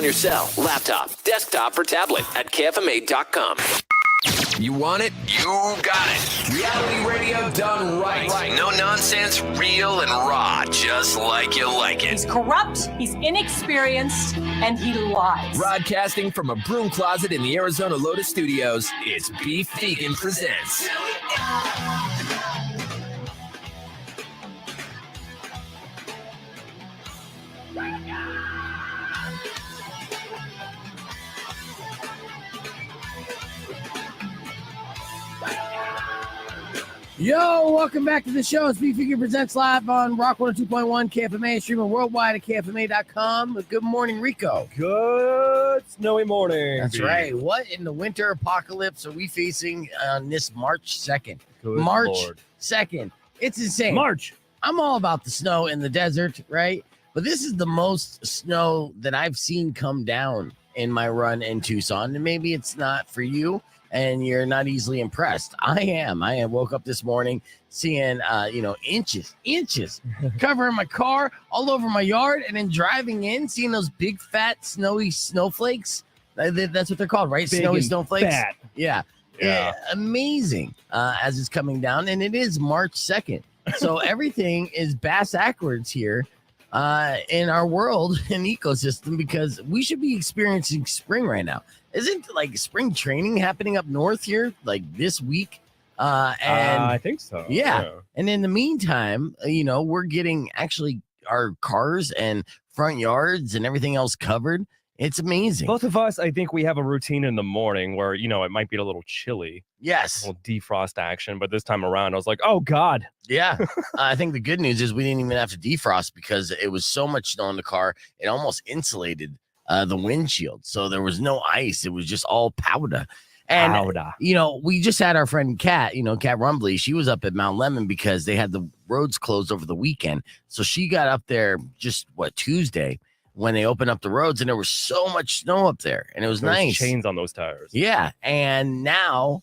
on your cell, laptop, desktop, or tablet at KFMA.com. You want it? You got it. Reality radio done right. No nonsense, real and raw, just like you like it. He's corrupt, he's inexperienced, and he lies. Broadcasting from a broom closet in the Arizona Lotus Studios, it's Beef Vegan Presents. Yo, welcome back to the show. It's Beef Vegan Presents live on Rock 102.1 KFMA, streaming worldwide at KFMA.com. Good morning, Rico. Good snowy morning. That's right. What in the winter apocalypse are we facing on this March 2nd? Good March Lord. 2nd. It's insane. March. I'm all about the snow in the desert, right? But this is the most snow that I've seen come down in my run in Tucson. And maybe it's not for you, and you're not easily impressed. I am. I woke up this morning seeing, inches covering my car, all over my yard, and then driving in, seeing those big, fat, snowy snowflakes. That's what they're called, right? Big Snowy and snowflakes. fat. Yeah. Amazing as it's coming down, and it is March 2nd. So everything is bass backwards here in our world and ecosystem, because we should be experiencing spring right now. Isn't like spring training happening up north here like this week? And I think so. Yeah. And in the meantime, we're getting actually our cars and front yards and everything else covered. It's amazing. Both of us, I think we have a routine in the morning where, it might be a little chilly. Yes. A little defrost action. But this time around, I was like, oh, God. Yeah. I think the good news is we didn't even have to defrost because it was so much snow in the car. It almost insulated the windshield. So there was no ice. It was just all powder. And, we just had our friend Kat, Kat Rumbley. She was up at Mount Lemon because they had the roads closed over the weekend. So she got up there Tuesday when they opened up the roads, and there was so much snow up there, and it was nice. Chains on those tires. Yeah. And now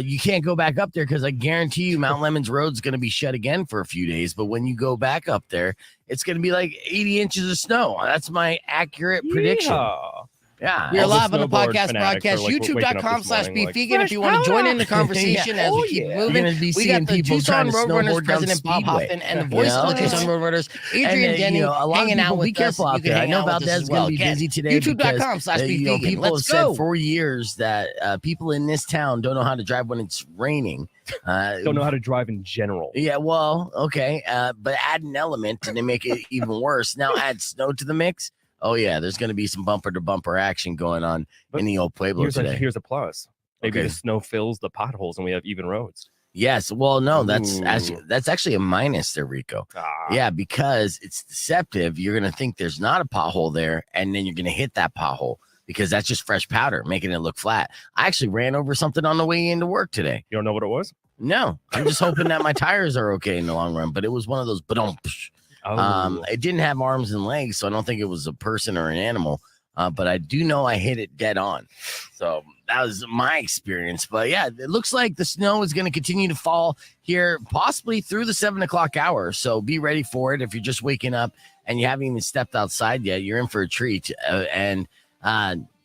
you can't go back up there because I guarantee you Mount Lemon's road's going to be shut again for a few days. But when you go back up there, it's going to be like 80 inches of snow. That's my accurate prediction. Yeah. You're All the live on the snowboard podcast fanatics broadcast, are, waking up this youtube.com/beefvegan. morning, If you want to join in the conversation as we keep moving. You're going to be We seeing got the people Tucson trying to Roadrunners snowboard down president Bob Speedway. Hoffman and the voice of the Tucson Roadrunners, Adrian Denny, a lot hanging of people out be with careful us. out You can there. I hang know out with us Valdez as is going well. to be Again, busy today youtube.com/beefvegan. people Let's have said go. for years that people in this town don't know how to drive when it's raining. Don't know how to drive in general. Yeah, well, okay. But add an element and they make it even worse. Now add snow to the mix. Oh, yeah, there's going to be some bumper-to-bumper action going on in the old Pueblo today. Here's a plus. Maybe Okay. the snow fills the potholes and we have even roads. Yes, well, no, that's Ooh. actually a minus there, Rico. Ah. Yeah, because it's deceptive. You're going to think there's not a pothole there, and then you're going to hit that pothole because that's just fresh powder, making it look flat. I actually ran over something on the way into work today. You don't know what it was? No, I'm just hoping that my tires are okay in the long run, but it was one of those it didn't have arms and legs, so I don't think it was a person or an animal. But I do know I hit it dead on. So that was my experience. But yeah, it looks like the snow is going to continue to fall here, possibly through the 7 o'clock hour. So be ready for it. If you're just waking up and you haven't even stepped outside yet, you're in for a treat. And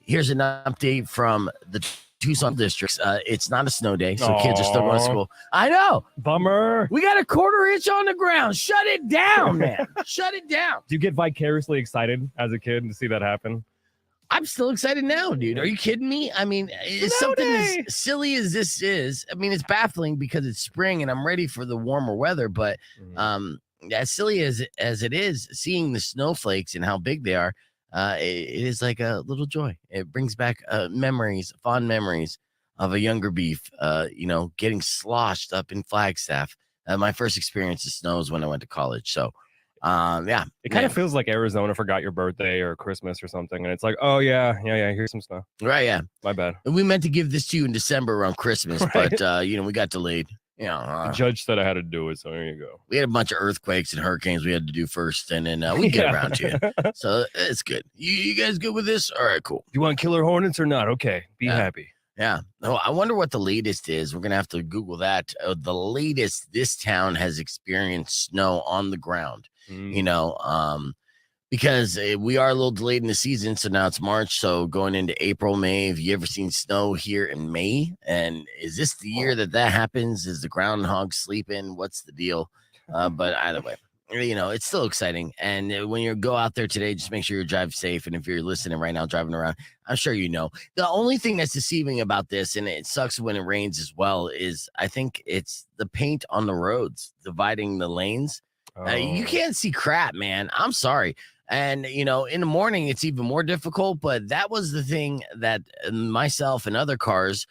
here's an update from the Tucson districts. It's not a snow day, so kids are still going to school. I know. Bummer. We got a 1/4 inch on the ground. Shut it down, man. Shut it down. Do you get vicariously excited as a kid to see that happen? I'm still excited now, dude. Are you kidding me? I mean, it's something as silly as this is. I mean, it's baffling because it's spring and I'm ready for the warmer weather. But as silly as it is, seeing the snowflakes and how big they are, it is like a little joy. It brings back fond memories of a younger beef, getting sloshed up in Flagstaff. My first experience of snow is when I went to college. So, it kind of feels like Arizona forgot your birthday or Christmas or something, and it's like, oh yeah, here's some snow. Right, yeah, my bad. And we meant to give this to you in December around Christmas, right. But we got delayed. The judge said I had to do it, so there you go. We had a bunch of earthquakes and hurricanes we had to do first, and then we get around to it. So it's good. You guys good with this? All right, cool. You want killer hornets or not? Okay, be happy. Yeah. Oh, I wonder what the latest is. We're gonna have to Google that. The latest this town has experienced snow on the ground. because we are a little delayed in the season. So now it's March. So going into April, May, have you ever seen snow here in May? And is this the year that happens? Is the groundhog sleeping? What's the deal? But either way, it's still exciting. And when you go out there today, just make sure you drive safe. And if you're listening right now, driving around, I'm sure the only thing that's deceiving about this, and it sucks when it rains as well, is I think it's the paint on the roads dividing the lanes. You can't see crap, man. I'm sorry. And, in the morning, it's even more difficult. But that was the thing that myself and other cars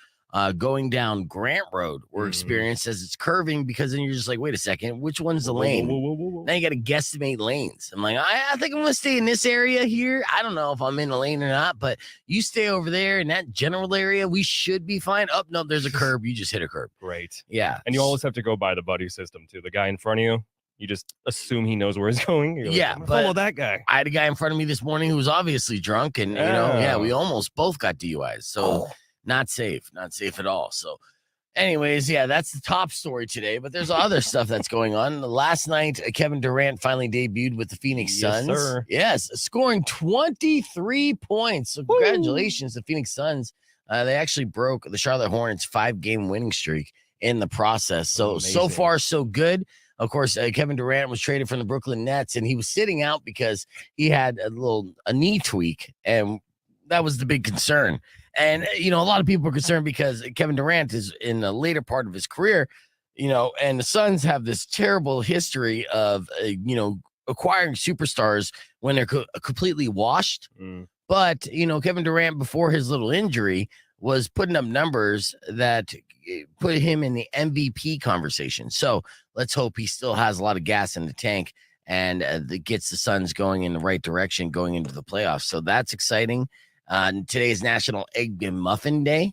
going down Grant Road were experienced as it's curving, because then you're just like, wait a second, which one's the lane? Whoa. Now you got to guesstimate lanes. I'm like, I think I'm going to stay in this area here. I don't know if I'm in the lane or not, but you stay over there in that general area. We should be fine. Oh, no, there's a curb. You just hit a curb. Great. Yeah. And you always have to go by the buddy system, too. The guy in front of you, you just assume he knows where he's going. You're like, but follow that guy. I had a guy in front of me this morning who was obviously drunk, and, we almost both got DUIs. So not safe at all. So anyways, that's the top story today, but there's other stuff that's going on. Last night, Kevin Durant finally debuted with the Phoenix Suns. Sir. Yes, scoring 23 points. So congratulations to Phoenix Suns. They actually broke the Charlotte Hornets 5-game winning streak in the process. So far, so good. Of course, Kevin Durant was traded from the Brooklyn Nets, and he was sitting out because he had a knee tweak, and that was the big concern. And, a lot of people are concerned because Kevin Durant is in the later part of his career, and the Suns have this terrible history of, acquiring superstars when they're completely washed. But, Kevin Durant, before his little injury, was putting up numbers that put him in the MVP conversation. So let's hope he still has a lot of gas in the tank and that gets the Suns going in the right direction going into the playoffs. So that's exciting. Today's National Egg McMuffin Day.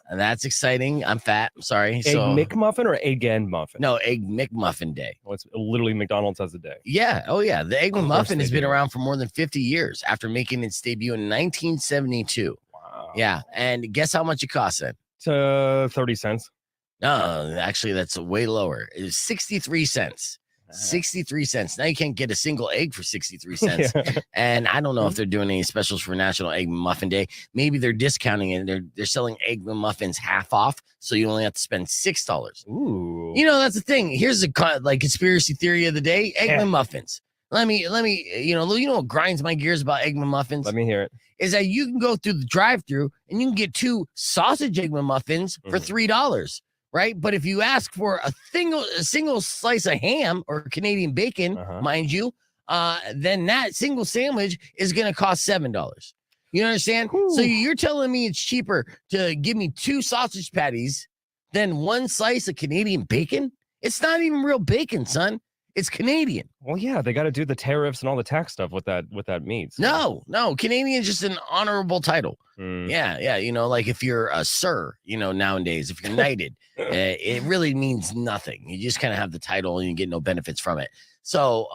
And that's exciting. I'm fat. I'm sorry. Egg McMuffin or Egg and Muffin? No, Egg McMuffin Day. Well, it's literally McDonald's has a day. Yeah. Oh, yeah. The Egg McMuffin has been around for more than 50 years after making its debut in 1972. Wow. Yeah. And guess how much it costs then? 30 cents. No, actually, that's way lower. It was 63 cents. 63 cents. Now you can't get a single egg for 63 cents. And I don't know if they're doing any specials for National Egg Muffin Day. Maybe they're discounting it. They're selling egg muffins half off, so you only have to spend $6. Ooh. That's the thing. Here's a conspiracy theory of the day. Egg muffins. Let me what grinds my gears about egg muffins? Let me hear it. Is that you can go through the drive-thru and you can get 2 sausage egg muffins for $3. Right. But if you ask for a single slice of ham or Canadian bacon, mind you, then that single sandwich is going to cost $7. You understand? Ooh. So you're telling me it's cheaper to give me 2 sausage patties than 1 slice of Canadian bacon? It's not even real bacon, son. It's Canadian. Well, yeah, they got to do the tariffs and all the tax stuff with that meat. So. No, Canadian is just an honorable title. Yeah. Like if you're a sir, nowadays, if you're knighted, it really means nothing. You just kind of have the title and you get no benefits from it. So,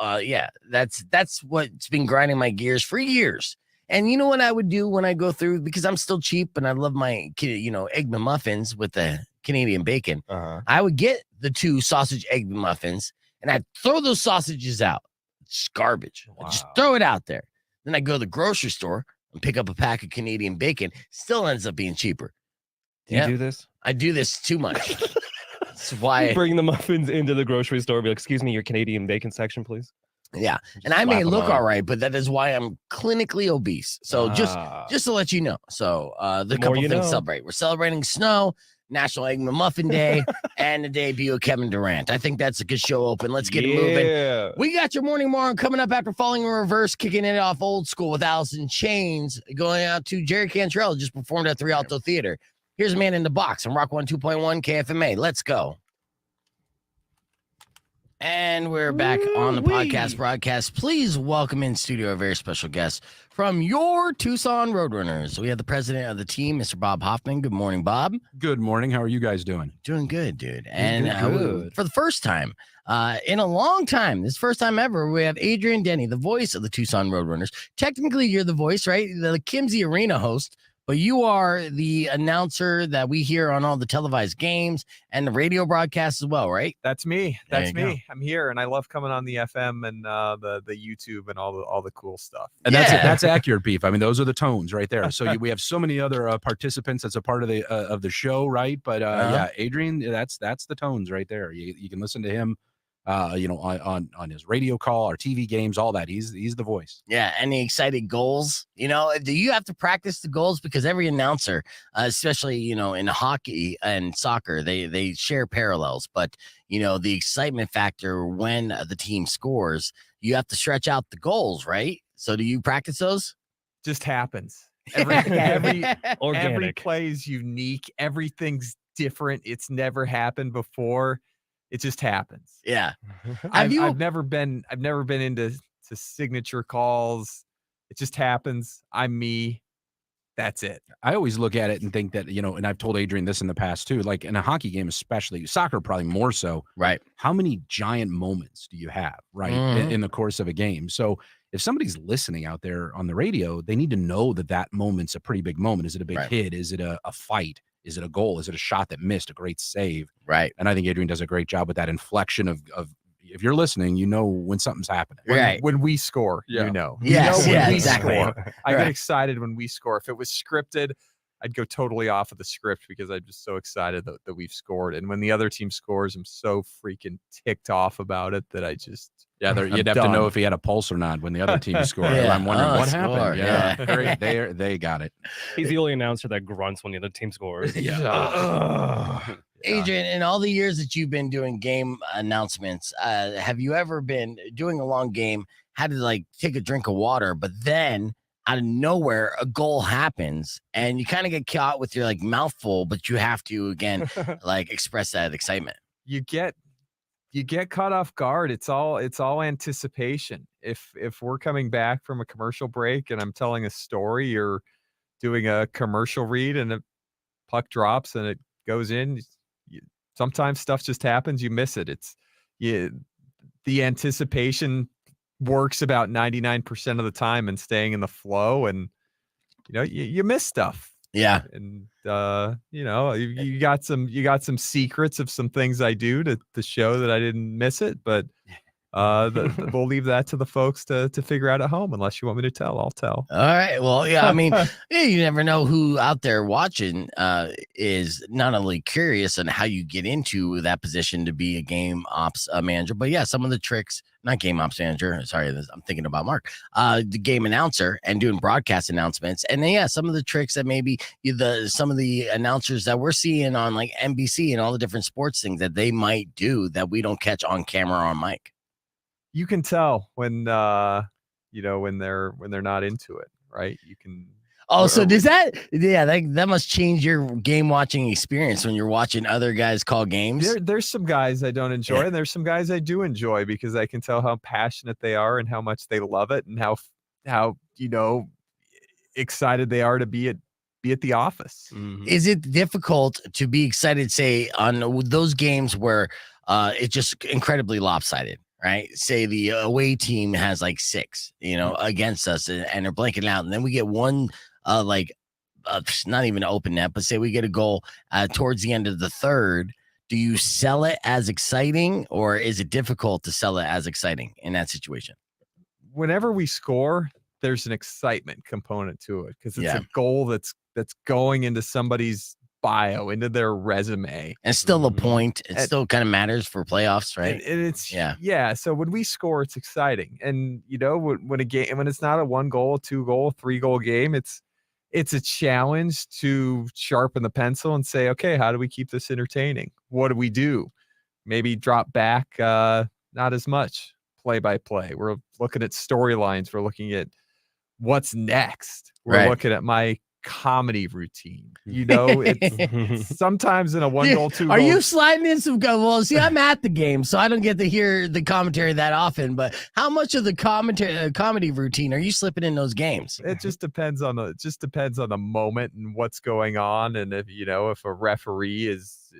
that's what's been grinding my gears for years. And you know what I would do when I go through, because I'm still cheap and I love my, egg muffins with the Canadian bacon. I would get the 2 sausage egg muffins and I'd throw those sausages out. It's garbage. Wow. I'd just throw it out there. Then I go to the grocery store and pick up a pack of Canadian bacon. Still ends up being cheaper. Do you do this? I do this too much. That's why you bring the muffins into the grocery store. Be like, excuse me, your Canadian bacon section, please. Yeah. And I may look all right, but that is why I'm clinically obese. So just to let you know. So the couple things to celebrate. We're celebrating snow, National Egg Muffin Day, and the debut of Kevin Durant. I think that's a good show open. Let's get it moving. We got your morning morning coming up after Falling in Reverse, kicking it off old school with Alice in Chains, going out to Jerry Cantrell, just performed at the Rialto Theater. Here's Man in the Box on Rock 102.1 KFMA. Let's go. And we're back on the podcast broadcast. Please welcome in studio a very special guest from your Tucson Roadrunners. We have the president of the team, Mr. Bob Hoffman. Good morning, Bob. Good morning. How are you guys doing? Doing good, dude. And for the first time in a long time, this first time ever, we have Adrian Denny, the voice of the Tucson Roadrunners. Technically, you're the voice, right? The Kimsey Arena host. but you are the announcer that we hear on all the televised games and the radio broadcasts as well, right? That's me. There That's you go. me. I'm here, and I love coming on the FM and the YouTube and all the cool stuff. And Yeah. that's accurate, Beef. I mean, those are the tones right there. So we have so many other participants that's a part of the show, right? But yeah, Adrian, that's the tones right there. You can listen to him, on his radio call, our TV games, all that. He's the voice. Yeah, and the excited goals. Do you have to practice the goals? Because every announcer, especially in hockey and soccer, they share parallels. But the excitement factor when the team scores, you have to stretch out the goals, right? So do you practice those? Just happens. Every Organic. play is unique. Everything's different. It's never happened before. It just happens. Yeah. I've never been into signature calls. It just happens. I'm me. That's it. I always look at it and think that, and I've told Adrian this in the past too, like in a hockey game, especially soccer, probably more so. Right. How many giant moments do you have, right, in the course of a game? So if somebody's listening out there on the radio, they need to know that moment's a pretty big moment. Is it a big hit? Is it a fight? Is it a goal? Is it a shot that missed? A great save? Right. And I think Adrian does a great job with that inflection of if you're listening, when something's happening. When we score, Yeah. Yes, when yeah, we exactly. score. I get Right. excited when we score. If it was scripted, I'd go totally off of the script because I'm just so excited that we've scored. And when the other team scores, I'm so freaking ticked off about it that I just You'd have to know if he had a pulse or not when the other team scored. Yeah. I'm wondering what Score. happened. Yeah. They got it. He's the only announcer that grunts when the other team scores. Adrian, in all the years that you've been doing game announcements, have you ever been doing a long game, had to take a drink of water, but then out of nowhere a goal happens and you kind of get caught with your mouth full, but you have to again express that excitement? you get caught off guard. It's all anticipation. If we're coming back from a commercial break and I'm telling a story or doing a commercial read and a puck drops and it goes in, sometimes stuff just happens. You miss it. The anticipation works about 99% of the time and staying in the flow, and you miss stuff. Yeah. And you got some secrets of some things I do to show that I didn't miss it, but we'll leave that to the folks to figure out at home. Unless you want me to tell, I'll tell. All right. Well, yeah, I mean, you never know who out there watching is not only curious on how you get into that position to be a game ops manager, but yeah, some of the tricks, not game ops manager. Sorry, I'm thinking about Mark, the game announcer and doing broadcast announcements. And then, yeah, some of the tricks that maybe some of the announcers that we're seeing on NBC and all the different sports things that they might do that we don't catch on camera or on mic. You can tell when when they're not into it, right? You can. Oh, so does that? Yeah, that must change your game watching experience when you're watching other guys call games. There's some guys I don't enjoy, and there's some guys I do enjoy because I can tell how passionate they are and how much they love it and how excited they are to be at the office. Mm-hmm. Is it difficult to be excited, say, on those games where it's just incredibly lopsided? Right. Say the away team has 6, against us and they're blanking out. And then we get one, not even an open net, but say we get a goal towards the end of the third. Do you sell it as exciting or is it difficult to sell it as exciting in that situation? Whenever we score, there's an excitement component to it because it's a goal that's going into somebody's bio, into their resume, and still a point. It still kind of matters for playoffs, right? And it's so when we score, it's exciting. And when it's not a 1 goal, 2 goal, 3 goal game, it's a challenge to sharpen the pencil and say, okay, how do we keep this entertaining? What do we do? Maybe drop back not as much play by play. We're looking at storylines. We're looking at what's next. We're looking at my comedy routine. It's sometimes in a 1 goal, 2 goal. Are you sliding in some go? Well, see, I'm at the game, so I don't get to hear the commentary that often. But how much of the comedy routine are you slipping in those games? It just depends on the moment and what's going on, and if a referee is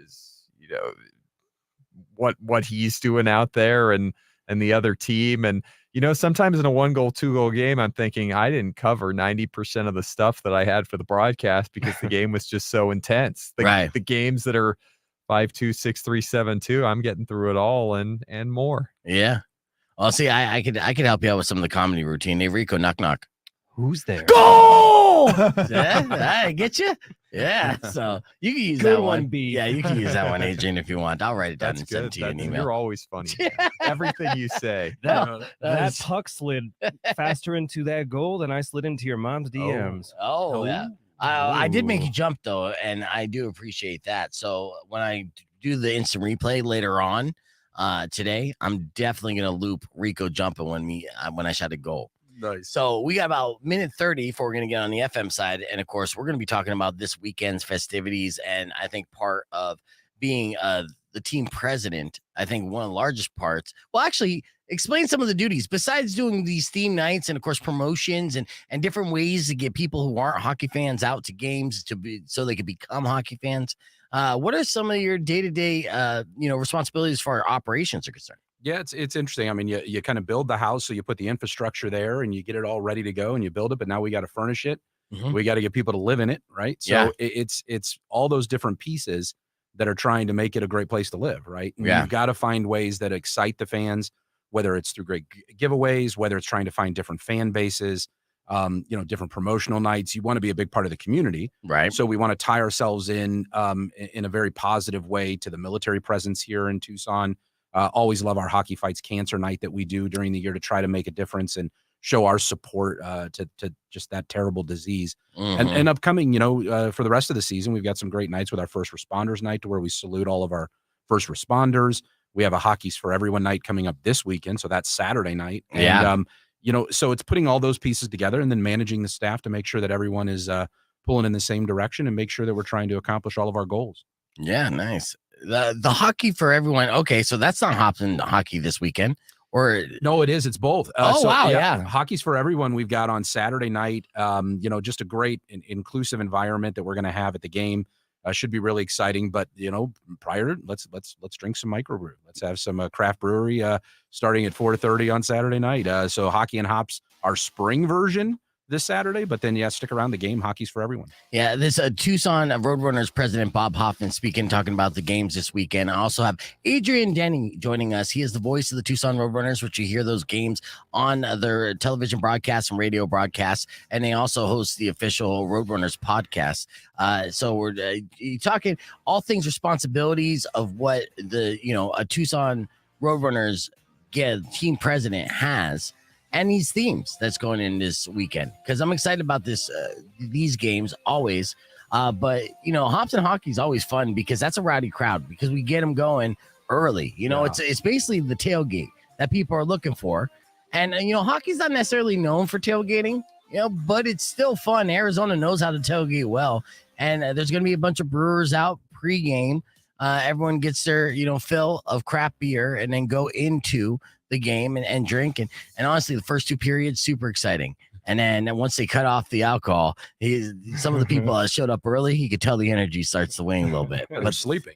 what he's doing out there, and and the other team. And, sometimes in a 1-goal, 2-goal game, I'm thinking I didn't cover 90% of the stuff that I had for the broadcast because the game was just so intense. The games that are 5-2, 6-3, 7-2, I'm getting through it all and more. Yeah. Well, see, I could help you out with some of the comedy routine. Hey, Rico, knock knock. Who's there? Goal! Yeah, I get you. Yeah, so you can use Good that one, one. B. Yeah, you can use that one, Adrian, if you want. I'll write it down and send it to you in email. You're always funny. Everything you say. That puck slid faster into that goal than I slid into your mom's DMs. Oh, yeah. I did make you jump though, and I do appreciate that. So when I do the instant replay later on today, I'm definitely gonna loop Rico jumping when I shot a goal. Nice. So we got about minute 30 before we're gonna get on the FM side, and of course we're gonna be talking about this weekend's festivities, and I think part of being the team president, I think one of the largest parts. Well, actually, explain some of the duties besides doing these theme nights and of course promotions and different ways to get people who aren't hockey fans out to games so they can become hockey fans. What are some of your day-to-day responsibilities as far as operations are concerned? Yeah, it's interesting. I mean, you kind of build the house, so you put the infrastructure there and you get it all ready to go and you build it, but now we got to furnish it. Mm-hmm. We got to get people to live in it, right? So it's all those different pieces that are trying to make it a great place to live, right? And you've got to find ways that excite the fans, whether it's through great giveaways, whether it's trying to find different fan bases, different promotional nights. You want to be a big part of the community, right? So we want to tie ourselves in a very positive way to the military presence here in Tucson. Always love our Hockey Fights Cancer Night that we do during the year to try to make a difference and show our support to just that terrible disease. Mm-hmm. And upcoming, for the rest of the season, we've got some great nights with our First Responders Night, to where we salute all of our first responders. We have a Hockey's for Everyone night coming up this weekend, so that's Saturday night. And, so it's putting all those pieces together and then managing the staff to make sure that everyone is pulling in the same direction and make sure that we're trying to accomplish all of our goals. Yeah, nice. The Hockey for Everyone. Okay, so that's not Hopson hockey this weekend, or no, it is. It's both. Wow, Hockey's for Everyone. We've got on Saturday night. Just a great inclusive environment that we're going to have at the game. Should be really exciting. But prior, let's drink some microbrew. Let's have some craft brewery starting at 4:30 on Saturday night. So Hockey and Hops, our spring version this Saturday, but then stick around. The game, Hockey's for Everyone. Yeah, this Tucson Roadrunners president Bob Hoffman speaking, talking about the games this weekend. I also have Adrian Denny joining us. He is the voice of the Tucson Roadrunners, which you hear those games on their television broadcasts and radio broadcasts, and they also host the official Roadrunners podcast. So we're talking all things responsibilities of what a Tucson Roadrunners team president has, and these themes that's going in this weekend, because I'm excited about these games always. But Hops and Hockey is always fun because that's a rowdy crowd, because we get them going early. It's basically the tailgate that people are looking for, and hockey's not necessarily known for tailgating, but it's still fun. Arizona knows how to tailgate well, and there's going to be a bunch of brewers out pregame. Everyone gets their fill of craft beer and then go into the game and drink, and honestly, the first two periods super exciting, and then once they cut off the alcohol, some of the people that showed up early, you could tell the energy starts to wane a little bit. But sleeping,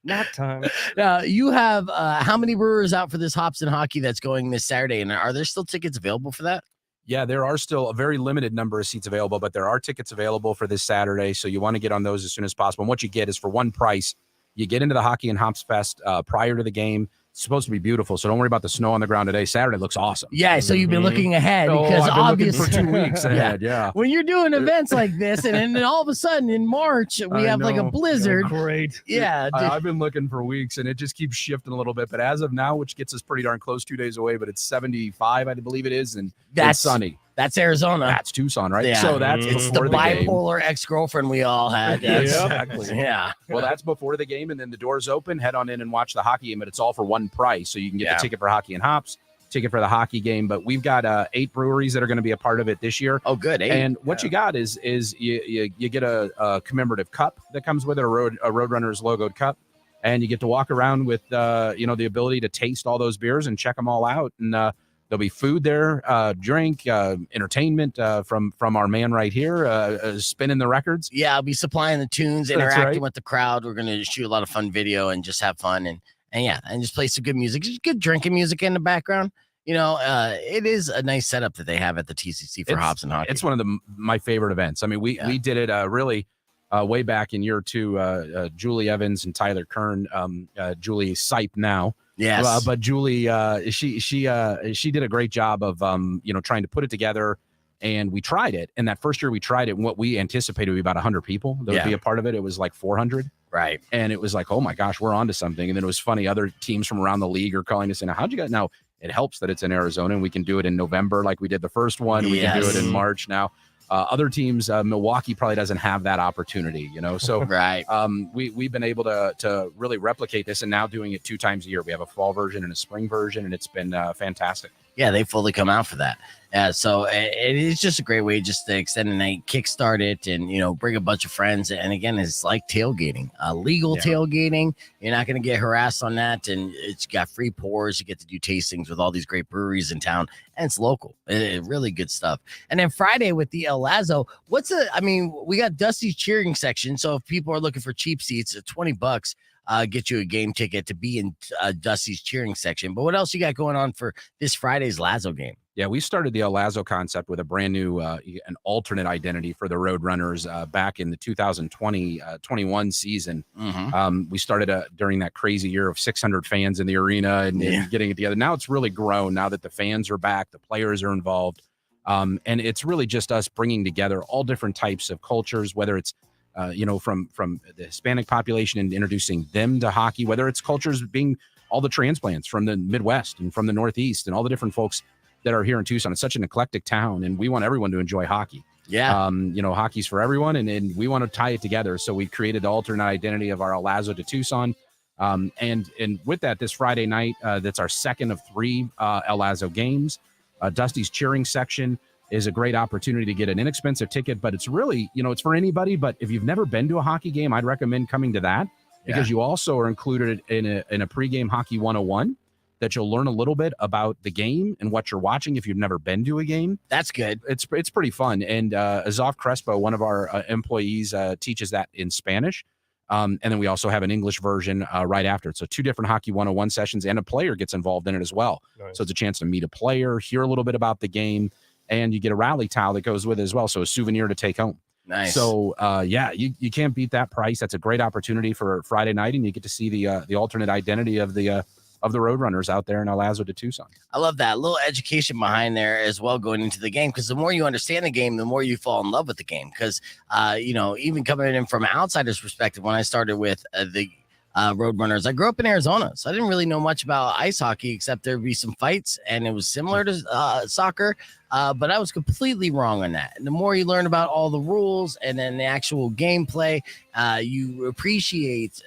nap time. Now you have how many brewers out for this Hops and Hockey that's going this Saturday, and are there still tickets available for that? Yeah, there are still a very limited number of seats available, but there are tickets available for this Saturday, so you want to get on those as soon as possible. And what you get is, for one price, you get into the Hockey and Hops Fest prior to the game. It's supposed to be beautiful, so don't worry about the snow on the ground today. Saturday looks awesome. Yeah, so you've been looking ahead, because obviously for 2 weeks ahead. Yeah. When you're doing events like this, and then all of a sudden in March we have like a blizzard. Great. Yeah, I've been looking for weeks, and it just keeps shifting a little bit. But as of now, which gets us pretty darn close, 2 days away, but it's 75, I believe it is, and it's sunny. That's Arizona. That's Tucson, right? Yeah. So that's it's the bipolar ex-girlfriend we all had. Exactly. Yeah. Well, that's before the game, and then the doors open. Head on in and watch the hockey game, but it's all for one price. So you can get the ticket for Hockey and Hops, ticket for the hockey game. But we've got 8 breweries that are going to be a part of it this year. Oh, good. 8. And what you got is you get a commemorative cup that comes with it, a Roadrunners logoed cup, and you get to walk around with the ability to taste all those beers and check them all out. And there'll be food there, drink, entertainment from our man right here, spinning the records. Yeah, I'll be supplying the tunes, interacting with the crowd. We're going to shoot a lot of fun video and just have fun. And and just play some good music, just good drinking music in the background. It is a nice setup that they have at the TCC for hops and hockey. It's one of my favorite events. I mean, we did it really way back in year 2. Julie Evans and Tyler Kern, Julie Sipe now. Yes, but Julie, she did a great job of trying to put it together, and we tried it. And that first year we tried it, and what we anticipated would be about 100 people that would be a part of it. It was like 400. Right. And it was like, oh my gosh, we're onto something. And then it was funny. Other teams from around the league are calling us in. How'd you get? Now it helps that it's in Arizona, and we can do it in November like we did the first one. We can do it in March now. Other teams, Milwaukee probably doesn't have that opportunity, So right. We've been able to really replicate this, and now doing it 2 times a year. We have a fall version and a spring version, and it's been fantastic. Yeah, they fully come out for that. So it is just a great way just to extend the night, kickstart it, and bring a bunch of friends. And again, it's like tailgating, legal tailgating. You're not going to get harassed on that, and it's got free pours. You get to do tastings with all these great breweries in town, and it's local. Really good stuff. And then Friday with the El Lazo, we got Dusty's cheering section. So if people are looking for cheap seats, $20. Get you a game ticket to be in Dusty's cheering section. But what else you got going on for this Friday's Lazo game? Yeah, we started the El Lazo concept with a brand new, an alternate identity for the Roadrunners back in the 2020-21 season. Mm-hmm. We started during that crazy year of 600 fans in the arena and getting it together. Now it's really grown now that the fans are back, the players are involved. And it's really just us bringing together all different types of cultures, whether it's from the Hispanic population and introducing them to hockey, whether it's cultures being all the transplants from the Midwest and from the Northeast and all the different folks that are here in Tucson. It's such an eclectic town, and we want everyone to enjoy hockey. Yeah. Hockey's for everyone, and we want to tie it together. So we created the alternate identity of our El Lazo to Tucson. And with that, this Friday night, that's our second of 3 El Lazo games. Dusty's cheering section is a great opportunity to get an inexpensive ticket, but it's really, it's for anybody. But if you've never been to a hockey game, I'd recommend coming to that because you also are included in a pregame hockey 101 that you'll learn a little bit about the game and what you're watching if you've never been to a game. That's good. It's pretty fun. And Azov Crespo, one of our employees, teaches that in Spanish. And then we also have an English version right after it. So 2 different hockey 101 sessions, and a player gets involved in it as well. Nice. So it's a chance to meet a player, hear a little bit about the game, and you get a rally towel that goes with it as well. So a souvenir to take home. Nice. So you can't beat that price. That's a great opportunity for Friday night, and you get to see the alternate identity of the Roadrunners out there in El Lazo to Tucson. I love that. A little education behind there as well going into the game, because the more you understand the game, the more you fall in love with the game. Because, even coming in from an outsider's perspective, when I started with the Roadrunners, I grew up in Arizona, so I didn't really know much about ice hockey except there'd be some fights, and it was similar to soccer, but I was completely wrong on that. And the more you learn about all the rules and then the actual gameplay, you appreciate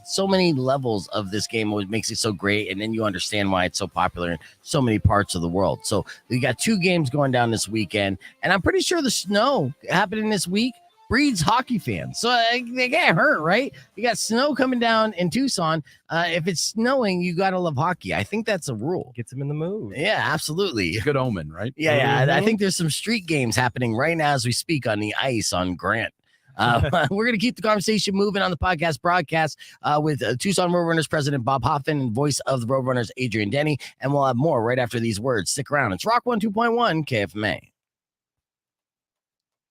so many levels of this game, what makes it so great, and then you understand why it's so popular in so many parts of the world. So we got 2 games going down this weekend, and I'm pretty sure the snow happening this week breeds hockey fans. So they get hurt, right? You got snow coming down in Tucson. If it's snowing, you got to love hockey. I think that's a rule. Gets them in the mood. Yeah, absolutely. Good omen, right? Yeah. I think there's some street games happening right now as we speak on the ice on Grant. We're going to keep the conversation moving on the podcast broadcast with Tucson Roadrunners president Bob Hoffman and voice of the Roadrunners Adrian Denny. And we'll have more right after these words. Stick around. It's Rock 102.1 KFMA.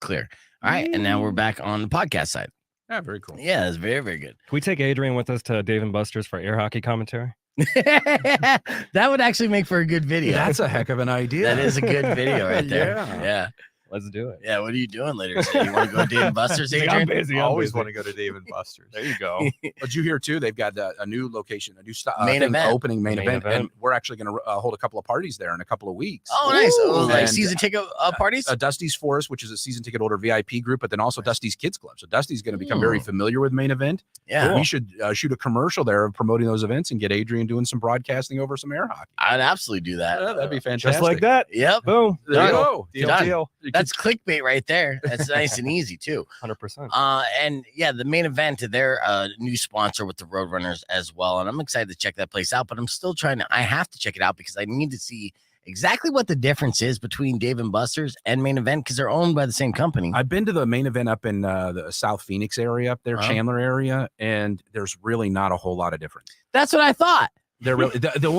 Clear. All right, and now we're back on the podcast side. Yeah, very cool. Yeah, it's very, very good. Can we take Adrian with us to Dave & Buster's for air hockey commentary? That would actually make for a good video. That's a heck of an idea. That is a good video right there. Yeah. Let's do it. Yeah, what are you doing later today? You want to go to Dave & Buster's, Adrian? I'm busy. I always want to go to Dave & Buster's. There you go. But you hear too, they've got a new location, a new main event. Opening main event, and we're actually going to hold a couple of parties there in a couple of weeks. Oh, nice. Ooh. Like season ticket parties? Dusty's Forest, which is a season ticket holder VIP group, but then also Dusty's Kids Club. So Dusty's going to become very familiar with main event. Yeah. We should shoot a commercial there of promoting those events and get Adrian doing some broadcasting over some air hockey. I'd absolutely do that. Yeah, that'd be fantastic. Just like that. Yep. Boom. There you go. Deal. That's clickbait right there. That's nice and easy too. 100%. And yeah, the main event, they're a new sponsor with the Roadrunners as well, and I'm excited to check that place out. But I'm still I have to check it out because I need to see exactly what the difference is between Dave and Buster's and Main Event because they're owned by the same company. I've been to the Main Event up in the South Phoenix area up there, Chandler area, and there's really not a whole lot of difference. That's what I thought. They're really the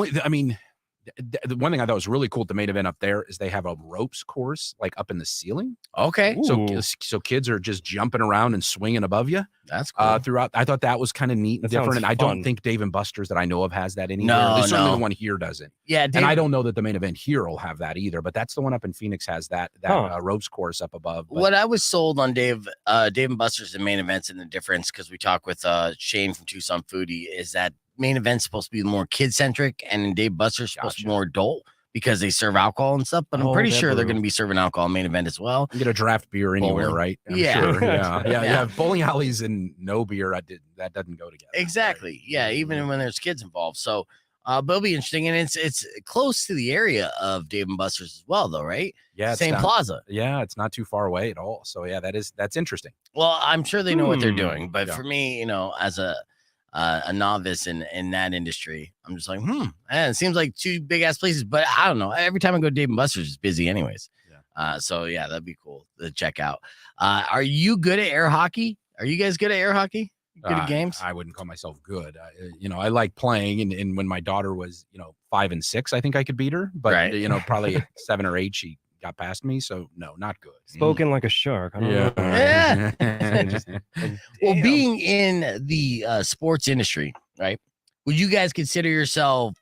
one thing I thought was really cool at the Main Event up there is they have a ropes course like up in the ceiling. Okay. So kids are just jumping around and swinging above you. That's cool. Throughout. I thought that was kind of neat and That different. sounds And I don't fun. think Dave and Buster's that I know of has that anywhere. No, Certainly no. the one here doesn't. Yeah, And I don't know that the Main Event here will have that either, but that's the one up in Phoenix has that ropes course up above. But what I was sold on Dave and Buster's and Main Events and the difference, because we talked with Shane from Tucson Foodie, is that Main Event's supposed to be more kid centric and Dave Buster's supposed to be more adult because they serve alcohol and stuff. But I'm pretty sure they're going to be serving alcohol in Main Event as well. you get a draft beer anywhere, Bowling. right? I'm Yeah. sure. Yeah. Bowling alleys and no beer, that doesn't go together. Exactly. Right? Yeah, even when there's kids involved. So but it'll be interesting. And it's close to the area of Dave and Buster's as well, though, right? Yeah. it's Same not- plaza. Yeah, it's not too far away at all. So yeah, that's interesting. Well, I'm sure they know what they're doing. But Yeah. for me, as a novice in that industry, I'm just like, man, it seems like two big ass places, but I don't know. Every time I go to Dave and Buster's, it's busy anyways. So yeah, that'd be cool to check out. Are you good at air hockey? Are you guys good at air hockey? Good at games? I wouldn't call myself good. I like playing, and when my daughter was 5 and 6, I think I could beat her. But Right. probably at 7 or 8, she got past me. So no, not good. Spoken like a shark. I don't know. Yeah. Well, being in the sports industry, right? Would you guys consider yourself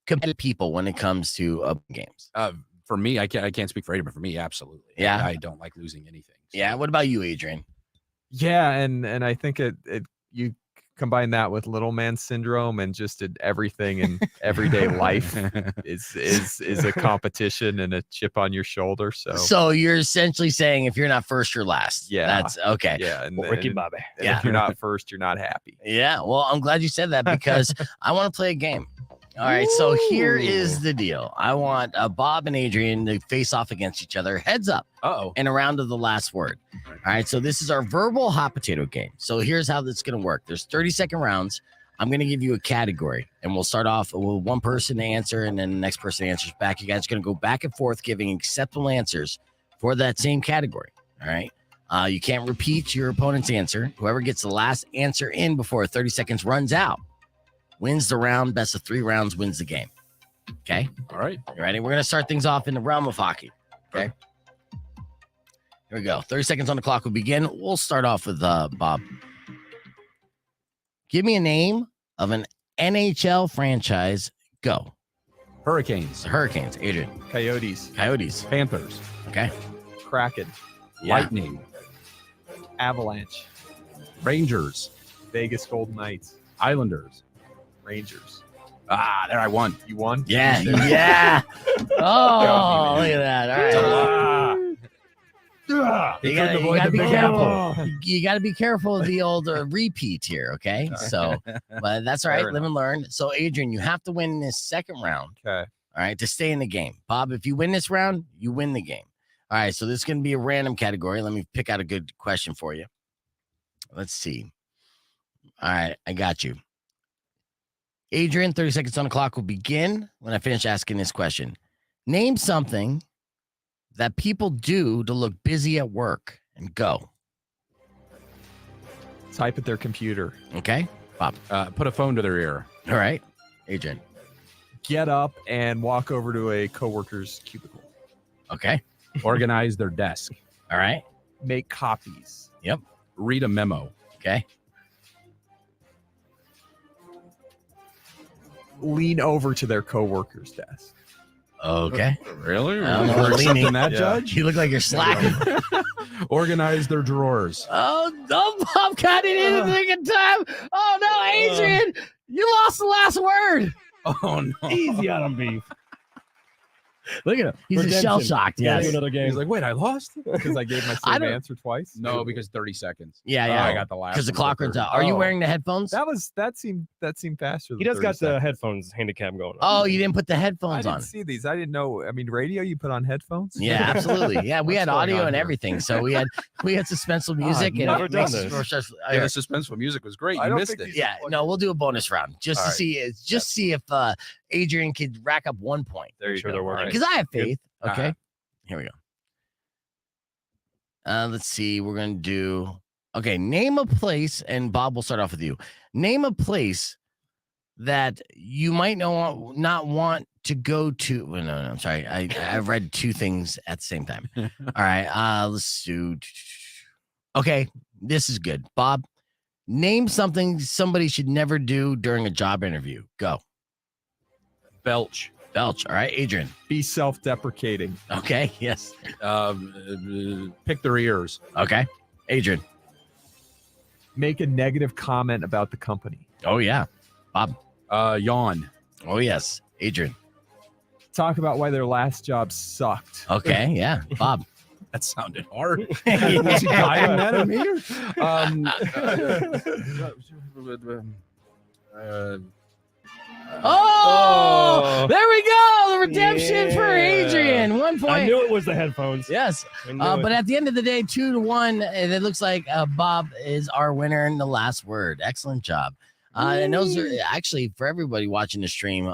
competitive people when it comes to games? For me, I can't speak for anybody. But for me, absolutely. Yeah. I don't like losing anything. So. Yeah. What about you, Adrian? Yeah, and I think it you combine that with little man syndrome and just everything in everyday life is a competition and a chip on your shoulder. So you're essentially saying if you're not first, you're last. Yeah. That's okay. Yeah, and, Ricky and- Bobby. and Yeah. if you're not first, you're not happy. Yeah. Well, I'm glad you said that because I want to play a game. All right. So here is the deal. I want Bob and Adrian to face off against each other, heads up, in a round of the last word. All right. So this is our verbal hot potato game. So here's how this is going to work. There's 30-second rounds. I'm going to give you a category, and we'll start off with one person to answer, and then the next person answers back. You guys are going to go back and forth giving acceptable answers for that same category. All right. You can't repeat your opponent's answer. Whoever gets the last answer in before 30 seconds runs out wins the round. Best of 3 rounds wins the game. Okay. All right. You ready? We're going to start things off in the realm of hockey. Okay. Here we go. 30 seconds on the clock will begin. We'll start off with Bob. Give me a name of an NHL franchise. Go. Hurricanes, The Hurricanes. Adrian. Coyotes, Coyotes. Panthers, Okay. Kraken, Yeah. Lightning, Avalanche, Rangers, Vegas Golden Knights, Islanders. Rangers. There I won. You won? Yeah. Yeah. Oh, look at that. All right. You gotta be careful. You gotta be careful of the old repeat here, okay? So, but that's all right. Fair Live and learn. So, Adrian, you have to win this second round, Okay. all right, to stay in the game. Bob, if you win this round, you win the game. All right, so this is gonna be a random category. Let me pick out a good question for you. Let's see. All right, I got you. Adrian, 30 seconds on the clock will begin when I finish asking this question. Name something that people do to look busy at work, and go. Type at their computer. Okay, Bob. Put a phone to their ear. All right, Adrian. Get up and walk over to a coworker's cubicle. Okay, Organize their desk. all right, Make copies. Read a memo. okay. Lean over to their coworker's desk. Okay. Really? I don't know what leaning- Accepting that, Yeah. Judge? You look like you're slacking. Organize their drawers. Oh, no, Bob got it in the nick of time. Oh, no, Adrian, you lost the last word. Oh no! Easy on him, beef. Look at him. He's Redemption. shell shocked. Yeah, Yes. do another He's game. like, wait, I lost? Because I gave my I same don't- answer twice. No, because 30 seconds. Yeah, Oh, yeah. I got the last Because the one clock quicker. runs out. Are you Oh. wearing the headphones? that seemed faster. He than does got 30 the seconds. headphones handicap going on. Oh, you didn't put the I headphones didn't on. see these. I didn't know. I mean, radio. You put on headphones. Yeah, absolutely. Yeah, we What's had going audio on and here? everything. So we had suspenseful music. and never it done makes this. it more stressful. Yeah, the suspenseful music was great. I You don't missed think it. these- Yeah, no, we'll do a bonus round just All to right. see just see if Adrian could rack up 1 point. There you go. Because I have faith. Okay. Here we go. Let's see. We're going to do. Okay. Name a place, and Bob, will start off with you. Name a place that you might not want to go to. Well, no, I'm sorry. I've read two things at the same time. All right. Let's do. Okay. This is good. Bob, name something somebody should never do during a job interview. Go. Belch. All right. Adrian. Be self-deprecating. Okay. Yes. Pick their ears. Okay. Adrian. Make a negative comment about the company. Oh, yeah. Bob. Yawn. Oh, yes. Adrian. Talk about why their last job sucked. Okay. Yeah. Bob. That sounded hard. Was he dying that at me? There we go. The redemption for Adrian. 1 point. I knew it was the headphones. Yes. But at the end of the day, 2-1, it looks like Bob is our winner in the last word. Excellent job. And those are actually for everybody watching the stream,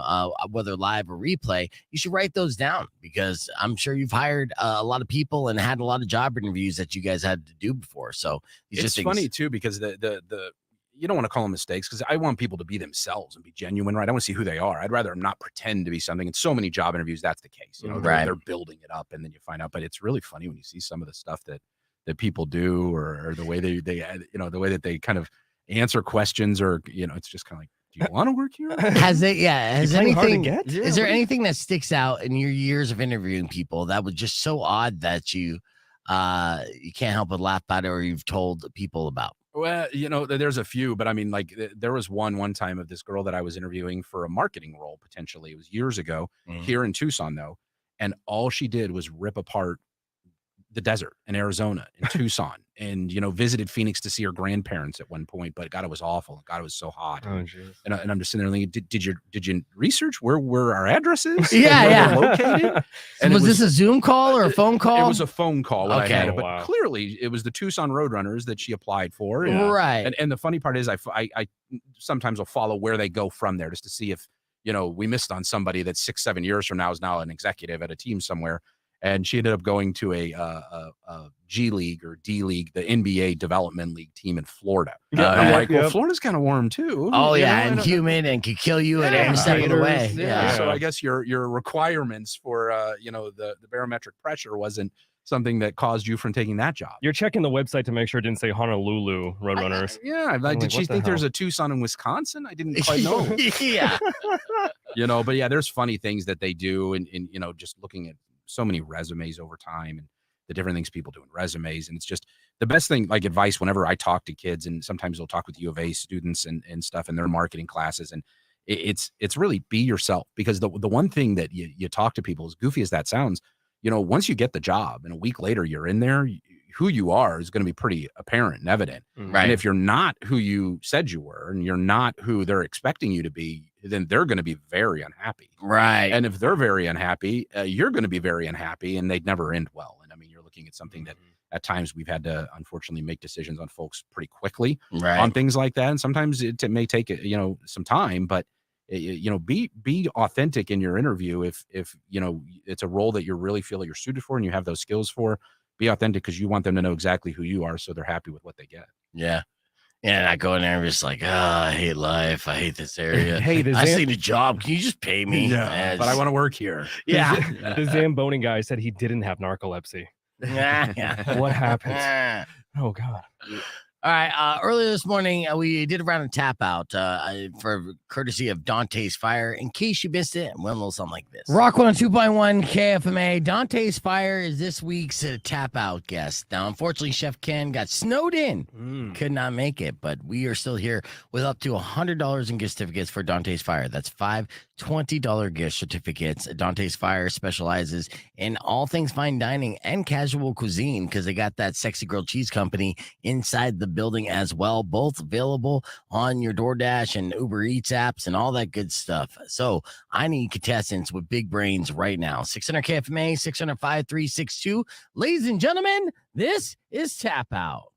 whether live or replay, you should write those down because I'm sure you've hired a lot of people and had a lot of job interviews that you guys had to do before. So it's funny too, because the you don't want to call them mistakes because I want people to be themselves and be genuine, right? I want to see who they are. I'd rather them not pretend to be something. In so many job interviews, that's the case. You know, they're building it up and then you find out. But it's really funny when you see some of the stuff that people do or the way they the way that they kind of answer questions or, it's just kind of like, do you want to work here? Has anything, is there anything that sticks out in your years of interviewing people that was just so odd that you can't help but laugh about it or you've told people about? Well, there's a few, but I mean, like there was one time of this girl that I was interviewing for a marketing role, potentially. It was years ago here in Tucson, though. And all she did was rip apart the desert in Arizona, in Tucson, and, visited Phoenix to see her grandparents at one point. But God, it was awful. God, it was so hot. Oh, and I'm just sitting there thinking, did you research where our address is? Yeah. Located? And was this a Zoom call or a phone call? It was a phone call. Okay. I had, wow. But clearly it was the Tucson Roadrunners that she applied for. Right. And the funny part is I sometimes will follow where they go from there just to see if, we missed on somebody that 6-7 years from now is now an executive at a team somewhere. And she ended up going to a G League or D League, the NBA Development League team in Florida. I'm like, well, Florida's kind of warm too. Oh, and humid and could kill you at every step of the way. Yeah. So I guess your requirements for the barometric pressure wasn't something that caused you from taking that job. You're checking the website to make sure it didn't say Honolulu Roadrunners. Did she think there's a Tucson in Wisconsin? I didn't quite know. Yeah. But yeah, there's funny things that they do and just looking at so many resumes over time and the different things people do in resumes. And it's just the best thing, like advice whenever I talk to kids, and sometimes they'll talk with U of A students and stuff in their marketing classes. And it's really be yourself, because the one thing that you talk to people, as goofy as that sounds, once you get the job and a week later you're in there, who you are is going to be pretty apparent and evident. Right. And if you're not who you said you were and you're not who they're expecting you to be, then they're going to be very unhappy. Right. And if they're very unhappy, you're going to be very unhappy, and they'd never end well. And I mean, you're looking at something that at times we've had to unfortunately make decisions on folks pretty quickly on things like that. And sometimes it may take, some time, but be authentic in your interview. If it's a role that you really feel that you're suited for and you have those skills for, be authentic, because you want them to know exactly who you are, so they're happy with what they get. Yeah. And I go in there and just like, I hate life. I hate this area. I see the job. Can you just pay me? Yeah, but I want to work here. Yeah. The Zamboni guy said he didn't have narcolepsy. Yeah. What happened? Oh, God. All right. Earlier this morning, we did a round of tap out for courtesy of Dante's Fire. In case you missed it, went a little something like this. Rock 102.1 KFMA. Dante's Fire is this week's tap out guest. Now, unfortunately, Chef Ken got snowed in. Could not make it, but we are still here with up to $100 in gift certificates for Dante's Fire. That's 5 $20 gift certificates. Dante's Fire specializes in all things fine dining and casual cuisine, because they got that sexy grilled cheese company inside the building as well, both available on your DoorDash and Uber Eats apps and all that good stuff. So I need contestants with big brains right now. 600 KFMA, 600-5362. Ladies and gentlemen, this is Tap Out.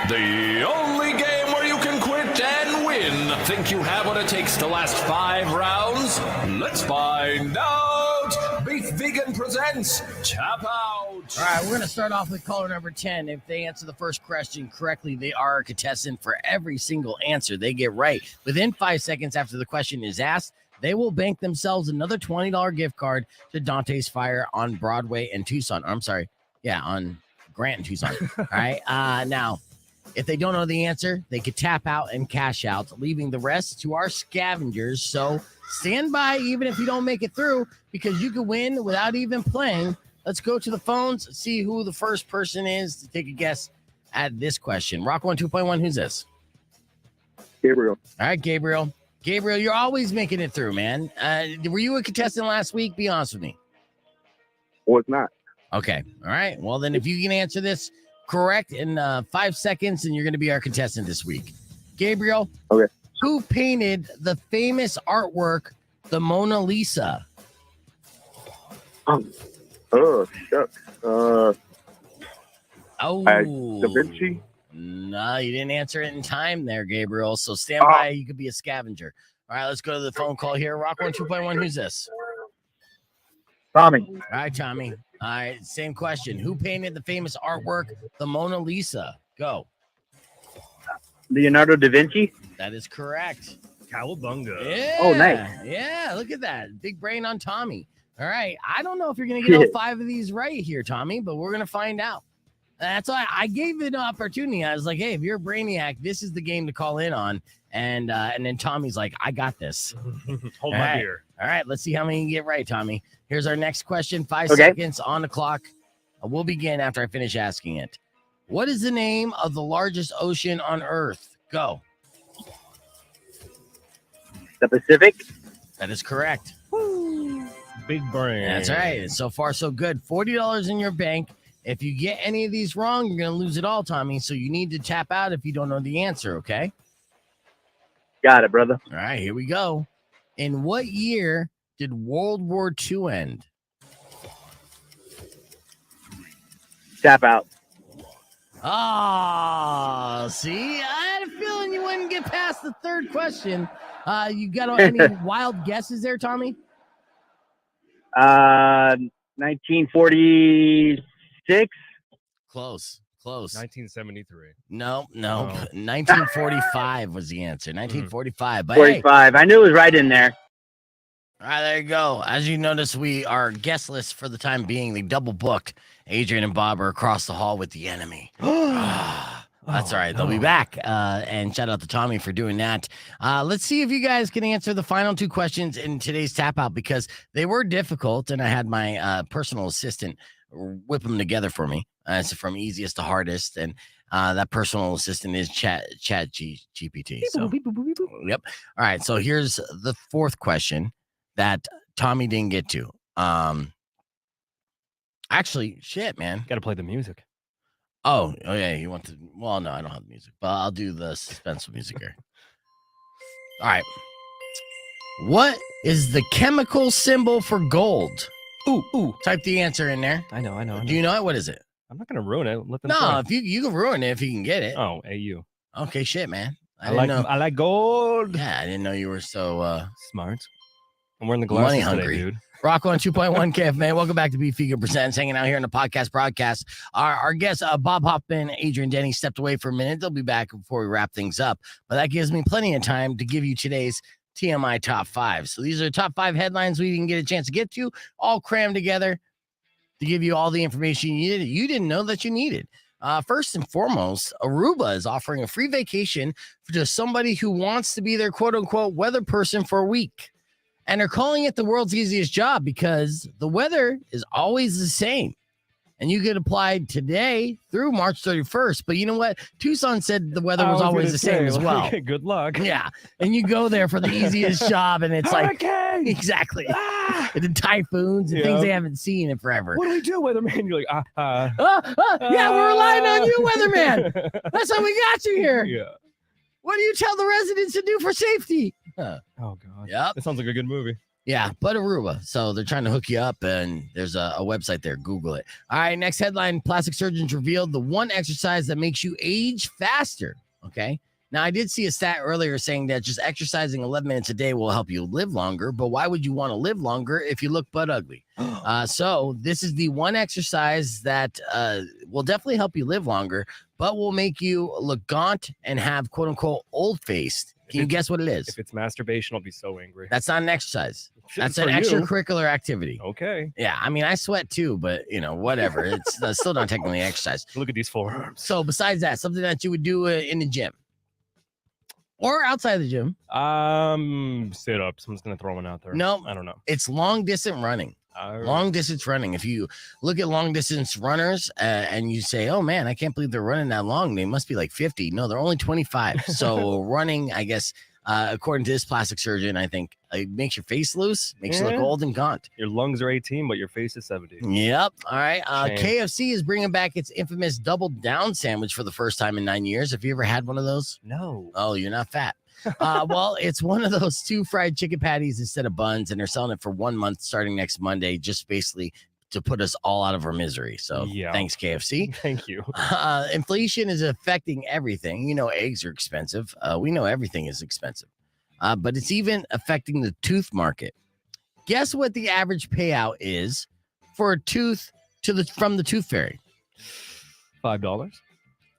The only game where you can quit and win in? Think you have what it takes to last 5 rounds? Let's find out. Beef Vegan presents Tap Out. All right, we're going to start off with caller number 10. If they answer the first question correctly, they are a contestant for every single answer they get right. Within 5 seconds after the question is asked, they will bank themselves another $20 gift card to Dante's Fire on Broadway and Tucson. I'm sorry. Yeah, on Grant and Tucson. All right. Now, if they don't know the answer, they could tap out and cash out, leaving the rest to our scavengers. So stand by even if you don't make it through, because you could win without even playing. Let's go to the phones, see who the first person is to take a guess at this question. Rock 1, who's this? Gabriel. All right, Gabriel. Gabriel, you're always making it through, man. Were you a contestant last week? Be honest with me. Well, it's not. Okay. All right. Well, then if you can answer this correct in 5 seconds, then you're going to be our contestant this week. Gabriel. Okay. Who painted the famous artwork, the Mona Lisa? Oh, shucks. Oh. Da Vinci? No, you didn't answer it in time there, Gabriel. So stand by. You could be a scavenger. All right, let's go to the phone call here. Rock 1, who's this? Tommy. All right, Tommy. All right, same question. Who painted the famous artwork, the Mona Lisa? Go. Leonardo da Vinci? That is correct. Cowabunga. Yeah. Oh, nice. Yeah, look at that. Big brain on Tommy. All right. I don't know if you're going to get all 5 of these right here, Tommy, but we're going to find out. That's why I gave it an opportunity. I was like, hey, if you're a brainiac, this is the game to call in on. And then Tommy's like, I got this. Hold my beer. All right. Let's see how many you get right, Tommy. Here's our next question. 5 Okay. seconds on the clock. We'll begin after I finish asking it. What is the name of the largest ocean on Earth? Go. The Pacific? That is correct. Big brain. That's right. So far, so good. $40 in your bank. If you get any of these wrong, you're going to lose it all, Tommy. So you need to tap out if you don't know the answer, okay? Got it, brother. All right, here we go. In what year did World War II end? Tap out. Oh, see? I had a feeling you wouldn't get past the third question. You got any wild guesses there, Tommy? 1946? Close. 1973. No. Oh. 1945 was the answer. 1945. But 45. I knew it was right in there. All right, there you go. As you notice, we are guest list for the time being. They double booked. Adrian and Bob are across the hall with the enemy. That's all right. They'll be back. And shout out to Tommy for doing that. Let's see if you guys can answer the final 2 questions in today's tap out, because they were difficult, and I had my personal assistant whip them together for me. So from easiest to hardest, and that personal assistant is Chat GPT. So, yep. All right. So here's the 4th question that Tommy didn't get to. Actually, shit, man. Got to play the music. Oh yeah. You want to? Well, no, I don't have the music, but I'll do the suspenseful music here. All right. What is the chemical symbol for gold? Ooh. Type the answer in there. I know. Do you know it? What is it? I'm not gonna ruin it. Let them No, try. if you can ruin it if you can get it. Oh, AU. Okay, shit, man. I like gold. Yeah, I didn't know you were so Smart. I'm wearing the glasses money hungry, today, dude. Rock on 2.1 KFMA. Welcome back to Beef Vegan Presents, hanging out here in the podcast broadcast. Our guest, Bob Hoffman, Adrian Denny, stepped away for a minute. They'll be back before we wrap things up. But that gives me plenty of time to give you today's TMI top 5. So these are the top 5 headlines we didn't get a chance to get to, all crammed together to give you all the information you needed. You didn't know that you needed. First and foremost, Aruba is offering a free vacation for just somebody who wants to be their quote unquote weather person for a week. And they're calling it the world's easiest job because the weather is always the same. And you could apply today through March 31st. But you know what? Tucson said the weather was always the same as well. Good luck. Yeah. And you go there for the easiest job, and it's Hurricane! like, exactly. And the typhoons and things they haven't seen in forever. What do we do, weatherman? You're like, yeah, we're relying on you, weatherman. That's how we got you here. Yeah. What do you tell the residents to do for safety? Oh, God. Yep. That sounds like a good movie. Yeah, but Aruba. So they're trying to hook you up, and there's a website there. Google it. All right, next headline. Plastic surgeons revealed the one exercise that makes you age faster. Okay. Now, I did see a stat earlier saying that just exercising 11 minutes a day will help you live longer, but why would you want to live longer if you look butt ugly? So this is the one exercise that will definitely help you live longer, but will make you look gaunt and have quote unquote old-faced. Can you guess what it is? If it's masturbation, I'll be so angry. That's not an exercise. That's For an you. extracurricular activity. Okay. Yeah, I mean, I sweat too, but whatever. It's still not technically exercise. Look at these forearms. So besides that, something that you would do in the gym or outside the gym. Sit-ups. I'm just gonna throw one out there. No, I don't know. it's long distance running. Long distance running. If you look at long distance runners and you say, oh man, I can't believe they're running that long. They must be like 50. No, they're only 25. So running, I guess, according to this plastic surgeon, I think it makes your face loose, makes you look old and gaunt. Your lungs are 18, but your face is 70. Yep. All right. Shame. KFC is bringing back its infamous double down sandwich for the first time in 9 years. Have you ever had one of those? No. Oh, you're not fat. Well, it's one of those 2 fried chicken patties instead of buns, and they're selling it for 1 month starting next Monday, just basically to put us all out of our misery. So thanks, KFC. Thank you. Inflation is affecting everything. Eggs are expensive. We know everything is expensive, but it's even affecting the tooth market. Guess what the average payout is for a tooth from the tooth fairy? $5.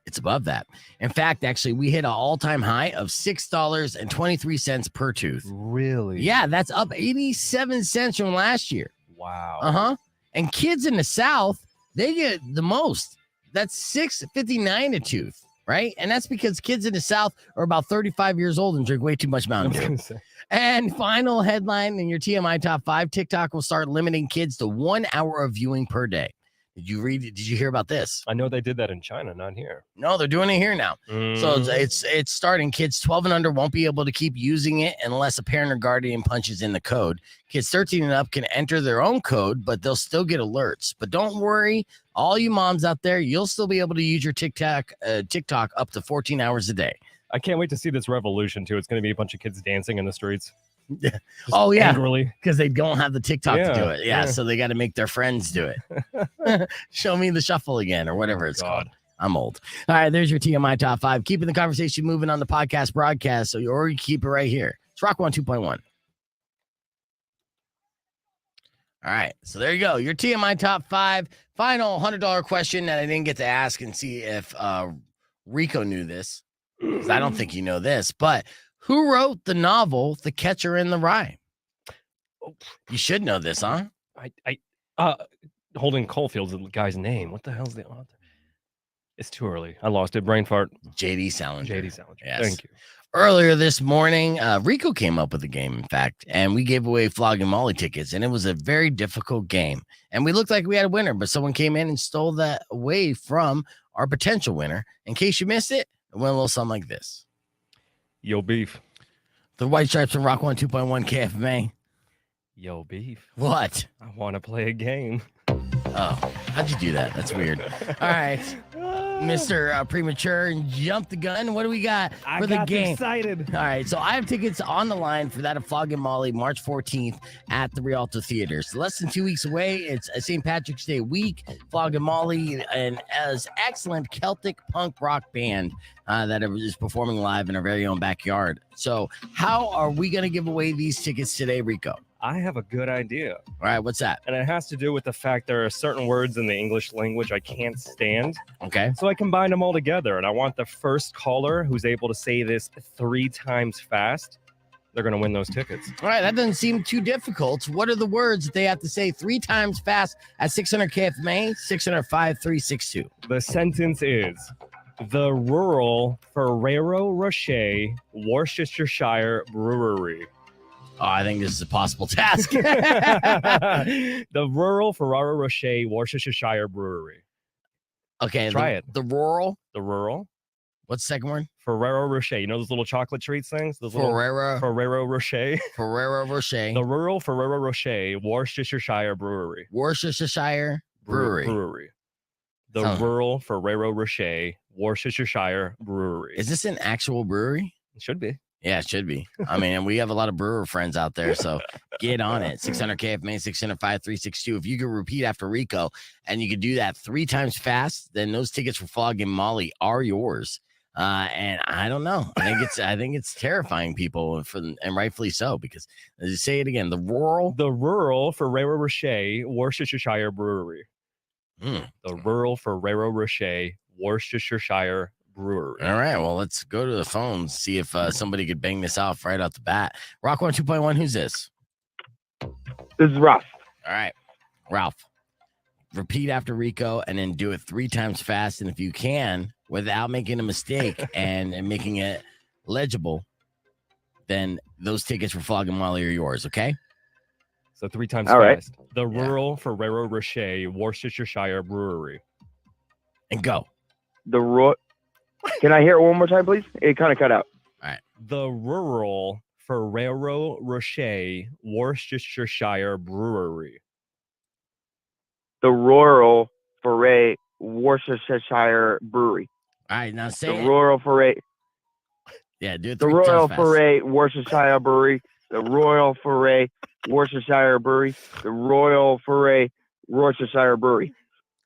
It's above that. In fact, actually, we hit an all-time high of $6.23 per tooth. Really? Yeah, that's up 87 cents from last year. Wow. And kids in the South, they get the most. That's $6.59 a tooth, right? And that's because kids in the South are about 35 years old and drink way too much Mountain Dew. And final headline in your TMI Top 5, TikTok will start limiting kids to 1 hour of viewing per day. Did you hear about this? I know they did that in China, not here. No, they're doing it here now. So it's starting. Kids 12 and under won't be able to keep using it unless a parent or guardian punches in the code. Kids 13 and up can enter their own code, but they'll still get alerts. But don't worry, all you moms out there, you'll still be able to use your TikTok up to 14 hours a day. I can't wait to see this revolution too. It's going to be a bunch of kids dancing in the streets. Oh yeah, angrily, because they don't have the TikTok to do it. Yeah, so they got to make their friends do it. Show me the shuffle again, or whatever it's called. I'm old. All right, there's your TMI Top 5. Keeping the conversation moving on the podcast broadcast, so you already keep it right here. It's Rock 102.1. All right, so there you go. Your TMI Top 5. Final $100 question that I didn't get to ask and see if Rico knew this, because I don't think you know this, but who wrote the novel The Catcher in the Rye? You should know this, huh? Holden Caulfield's the guy's name. What the hell's the author? It's too early. I lost it. Brain fart. J.D. Salinger. J.D. Salinger. Yes. Thank you. Earlier this morning, Rico came up with a game, in fact, and we gave away Flogging Molly tickets, and it was a very difficult game. And we looked like we had a winner, but someone came in and stole that away from our potential winner. In case you missed it, it went a little something like this. Yo, beef. The White Stripes from Rock 102.1 KFMA. Yo, beef. What? I want to play a game. Oh, how'd you do that? That's weird. All right. Mr. Premature and Jump the Gun. What do we got for the game? Excited. All right, so I have tickets on the line for that of Flogging Molly March 14th at the Rialto Theaters. Less than 2 weeks away. It's a St. Patrick's Day week. Flogging Molly, an excellent Celtic punk rock band that is performing live in our very own backyard. So how are we going to give away these tickets today, Rico? I have a good idea. All right, what's that? And it has to do with the fact there are certain words in the English language I can't stand. Okay. So I combine them all together, and I want the first caller who's able to say this 3 times fast. They're going to win those tickets. All right, that doesn't seem too difficult. What are the words that they have to say 3 times fast at 600 KFMA, 605-362? The sentence is, the rural Ferrero Rocher Worcestershire Brewery. Oh, I think this is a possible task. The rural Ferrero Rocher Worcestershire Brewery. Okay. Try it. The rural. The rural. What's the second word? Ferrero Rocher. You know those little chocolate treats things? Those little Ferrero Rocher. Ferrero Rocher. The rural Ferrero Rocher Worcestershire Brewery. Worcestershire Brewery. The rural Ferrero Rocher Worcestershire Brewery. Is this an actual brewery? It should be. Yeah, it should be. I mean, and we have a lot of brewer friends out there, so get on it. 600 KFMA, 605-362. If you could repeat after Rico and you could do that 3 times fast, then those tickets for Flogging Molly are yours. And I don't know. I think it's terrifying people, and rightfully so, because say it again. The rural Ferrero Rocher Worcestershire Brewery. The rural Ferrero Rocher Worcestershire Brewery. All right. Well, let's go to the phones, see if somebody could bang this off right off the bat. Rock 1 2.1. Who's this? This is Ralph. All right, Ralph. Repeat after Rico, and then do it 3 times fast, and if you can, without making a mistake and making it legible, then those tickets for Flogging Molly are yours. Okay. So 3 times All right. fast. The rural Ferrero Rocher Worcestershire Brewery. And go. Can I hear it one more time, please? It kind of cut out. All right. The rural Ferrero Rocher Worcestershire Brewery. The rural Foray Worcestershire Brewery. All right, now say The it. Royal Foray. Yeah, do it. The 3 Royal times fast. Foray Worcestershire Brewery. The Royal Foray Worcestershire Brewery. The Royal Foray Worcestershire Brewery.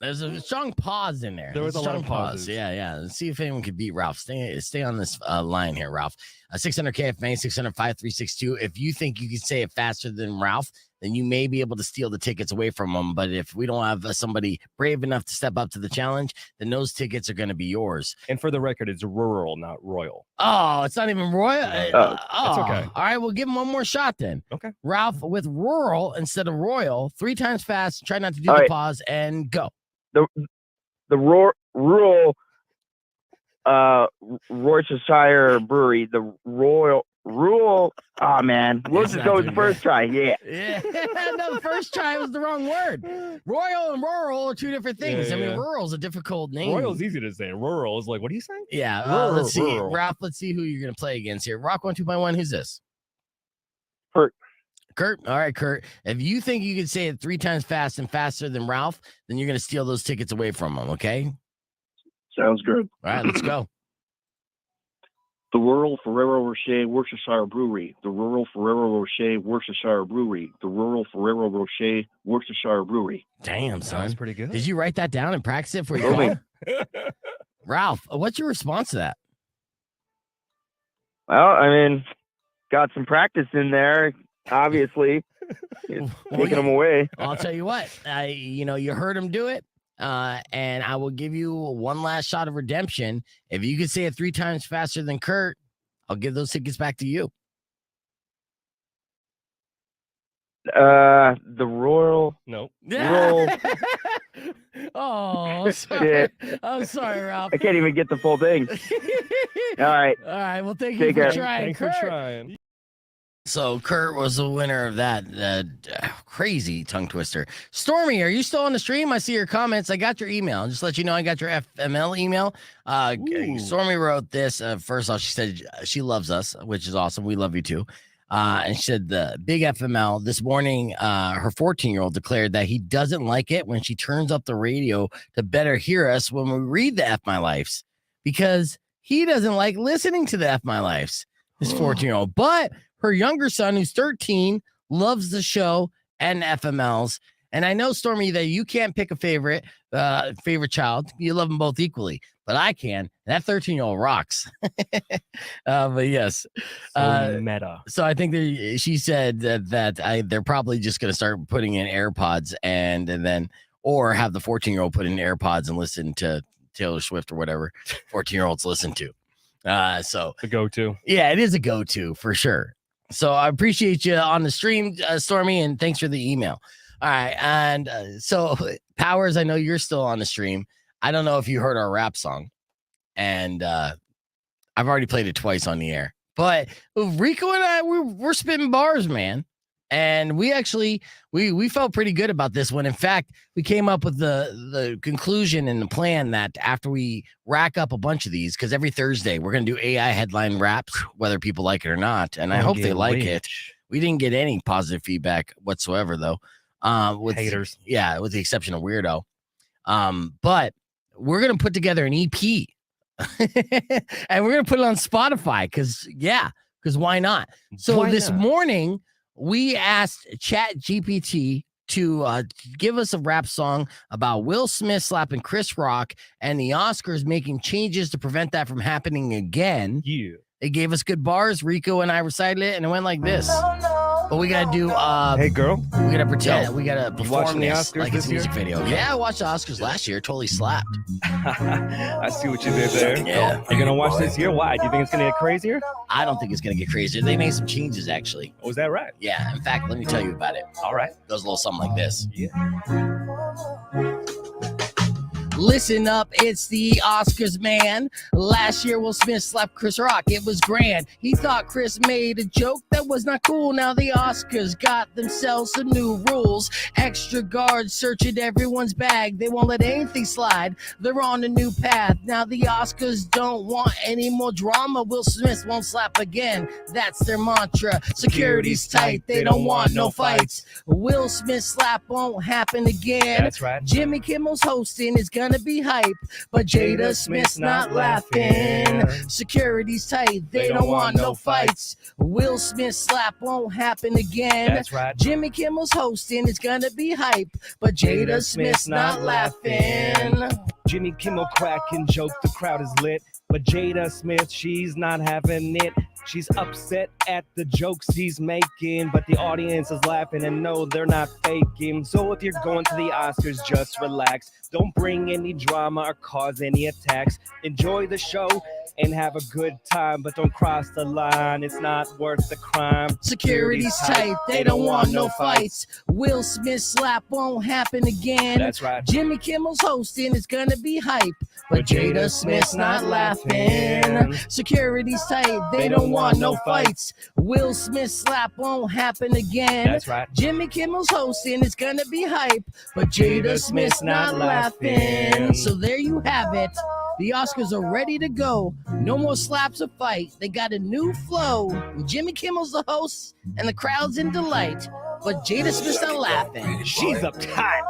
There's a strong pause in there. There was There's a lot strong of pause. pauses. Yeah. Let's see if anyone can beat Ralph. Stay on this line here, Ralph. 600 KFMA 600-5362. If you think you can say it faster than Ralph, then you may be able to steal the tickets away from him. But if we don't have somebody brave enough to step up to the challenge, then those tickets are going to be yours. And for the record, it's rural, not royal. Oh, it's not even royal. That's okay. All right, we'll give him one more shot then. Okay. Ralph with rural instead of royal. 3 times fast. Try not to do All the right. pause and go. The rural Worcestershire Brewery. The rural. Oh man, we'll It's just not go with doing the first try. Yeah. Yeah, no, the first try was the wrong word. Royal and rural are 2 different things. Yeah, I mean, yeah. rural is a difficult name. Royal's easy to say. Rural is like, what are you saying? Yeah, let's see. Rural. Ralph, let's see who you're going to play against here. Rock 1 2.1. Who's this? Kurt. All right, Kurt. If you think you can say it 3 times fast and faster than Ralph, then you're going to steal those tickets away from him, okay? Sounds good. All right, let's go. The rural Ferrero Rocher Worcestershire Brewery. The rural Ferrero Rocher Worcestershire Brewery. The rural Ferrero Rocher Worcestershire Brewery. Damn, son. Sounds pretty good. Did you write that down and practice it for your Moving. call? Ralph, what's your response to that? Well, I mean, got some practice in there. Obviously, taking them away. I'll tell you what, you heard him do it. And I will give you one last shot of redemption. If you can say it 3 times faster than Kurt, I'll give those tickets back to you. The royal. No. Roll. Oh, sorry. I'm sorry, Ralph. I can't even get the full thing. All right. All right. Well, thank you Take for care. trying, Thanks for Kurt. trying. So Kurt was the winner of that crazy tongue twister. Stormy, are you still on the stream? I see your comments. I got your email. Just let you know I got your FML email. Stormy wrote this. First off, she said she loves us, which is awesome. We love you too. And she said the big FML this morning, her 14-year-old declared that he doesn't like it when she turns up the radio to better hear us when we read the F My Lifes because he doesn't like listening to the F My Lifes, his 14-year-old. But her younger son, who's 13, loves the show and FMLs. And I know, Stormy, that you can't pick a favorite child. You love them both equally, but I can. That 13-year-old rocks. But yes, So meta. so I think she said that they're probably just going to start putting in AirPods and then, or have the 14-year-old put in AirPods and listen to Taylor Swift or whatever 14-year-olds listen to. So The go-to. yeah, it is a go-to for sure. So I appreciate you on the stream, Stormy, and thanks for the email. All right, and so Powers, I know you're still on the stream. I don't know if you heard our rap song, and I've already played it twice on the air. But Rico and I, we're spitting bars, man. And we actually we felt pretty good about this one. In fact, we came up with the conclusion and the plan that after we rack up a bunch of these, because every Thursday we're gonna do AI headline raps, whether people like it or not. And I hope they like it. We didn't get any positive feedback whatsoever, though. With Haters. yeah, with the exception of Weirdo. But we're gonna put together an EP. And we're gonna put it on Spotify because why not? So Why this not? morning we asked Chat GPT to give us a rap song about Will Smith slapping Chris Rock and the Oscars making changes to prevent that from happening again. Yeah. They gave us good bars. Rico and I recited it, and it went like this. But we gotta do. Hey, girl. We gotta pretend. We gotta perform the this Oscars like it's a this music year? video. Yeah, I watched the Oscars last year. Totally slapped. I see what you did there. Yeah. You're gonna watch this year? Why? Do you think it's gonna get crazier? I don't think it's gonna get crazier. They made some changes actually. Oh, is that right? Yeah. In fact, let me tell you about it. All right. It goes a little something like this. Yeah. Listen up, it's the Oscars, man. Last year, Will Smith slapped Chris Rock. It was grand. He thought Chris made a joke that was not cool. Now the Oscars got themselves some new rules. Extra guards searching everyone's bag. They won't let anything slide. They're on a new path. Now the Oscars don't want any more drama. Will Smith won't slap again. That's their mantra. Security's tight. They don't want no fights. Will Smith slap won't happen again. That's right. Jimmy Kimmel's hosting is gonna be hype, but Jada Smith's not laughing. Security's tight, they don't want no fights. Will Smith slap won't happen again. That's right. Jimmy Kimmel's hosting is gonna be hype, but Jada Smith's not laughing. Jimmy Kimmel cracking joke, the crowd is lit. But Jada Smith, she's not having it. She's upset at the jokes he's making, but the audience is laughing and no, they're not faking. So if you're going to the Oscars, just relax. Don't bring any drama or cause any attacks. Enjoy the show and have a good time, but don't cross the line. It's not worth the crime. Security's tight, they don't want no fights. Will Smith slap won't happen again. That's right. Jimmy Kimmel's hosting is gonna be hype, but Jada Smith's not laughing. Security's tight, they don't want no fights. Will Smith slap won't happen again. That's right. Jimmy Kimmel's hosting is gonna be hype, but Jada Smith's not laughing. So there you have it. The Oscars are ready to go. No more slaps or fight. They got a new flow. Jimmy Kimmel's the host, and the crowd's in delight. But Jada Smith's not laughing. She's uptight.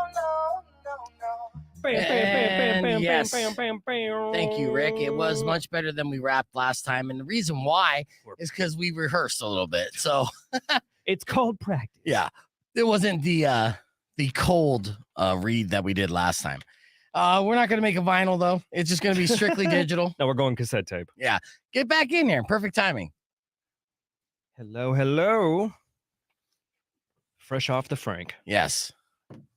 And yes, thank you, Rick. It was much better than we rapped last time, and the reason why is because we rehearsed a little bit. So it's called practice. Yeah, it wasn't the cold read that we did last time. We're not going to make a vinyl, though. It's just going to be strictly digital. No, we're going cassette tape. Yeah. Get back in here. Perfect timing. Hello, hello. Fresh off the Frank. Yes.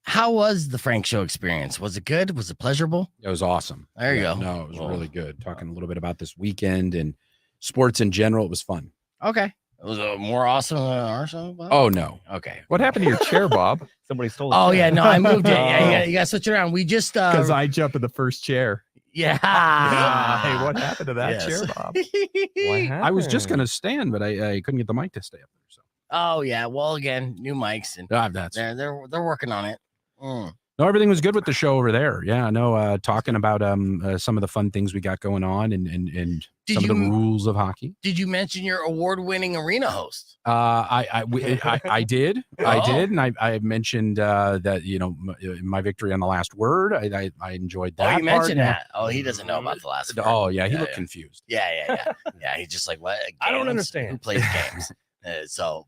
How was the Frank Show experience? Was it good? Was it pleasurable? It was awesome. There you go. No, it was really good. Talking a little bit about this weekend and sports in general. It was fun. Okay. It was more awesome than our show, Bob? Oh, no. Okay. What happened to your chair, Bob? Somebody stole it. Oh, yeah. No, I moved it. Yeah, you got to switch it around. We just... Because I jumped in the first chair. Yeah. Hey, what happened to that chair, Bob? What happened? I was just going to stand, but I couldn't get the mic to stay up there. So. Oh, yeah. Well, again, new mics. And they're working on it. No, everything was good with the show over there. Yeah, no, talking about some of the fun things we got going on and some of the rules of hockey. Did you mention your award-winning arena host? I did. I did, and I mentioned that my victory on the last word. I enjoyed that. Oh, you mentioned that. Oh, he doesn't know about the last word. Oh, yeah, he looked confused. Yeah. He's just like, what? I don't Games? understand. Who plays games?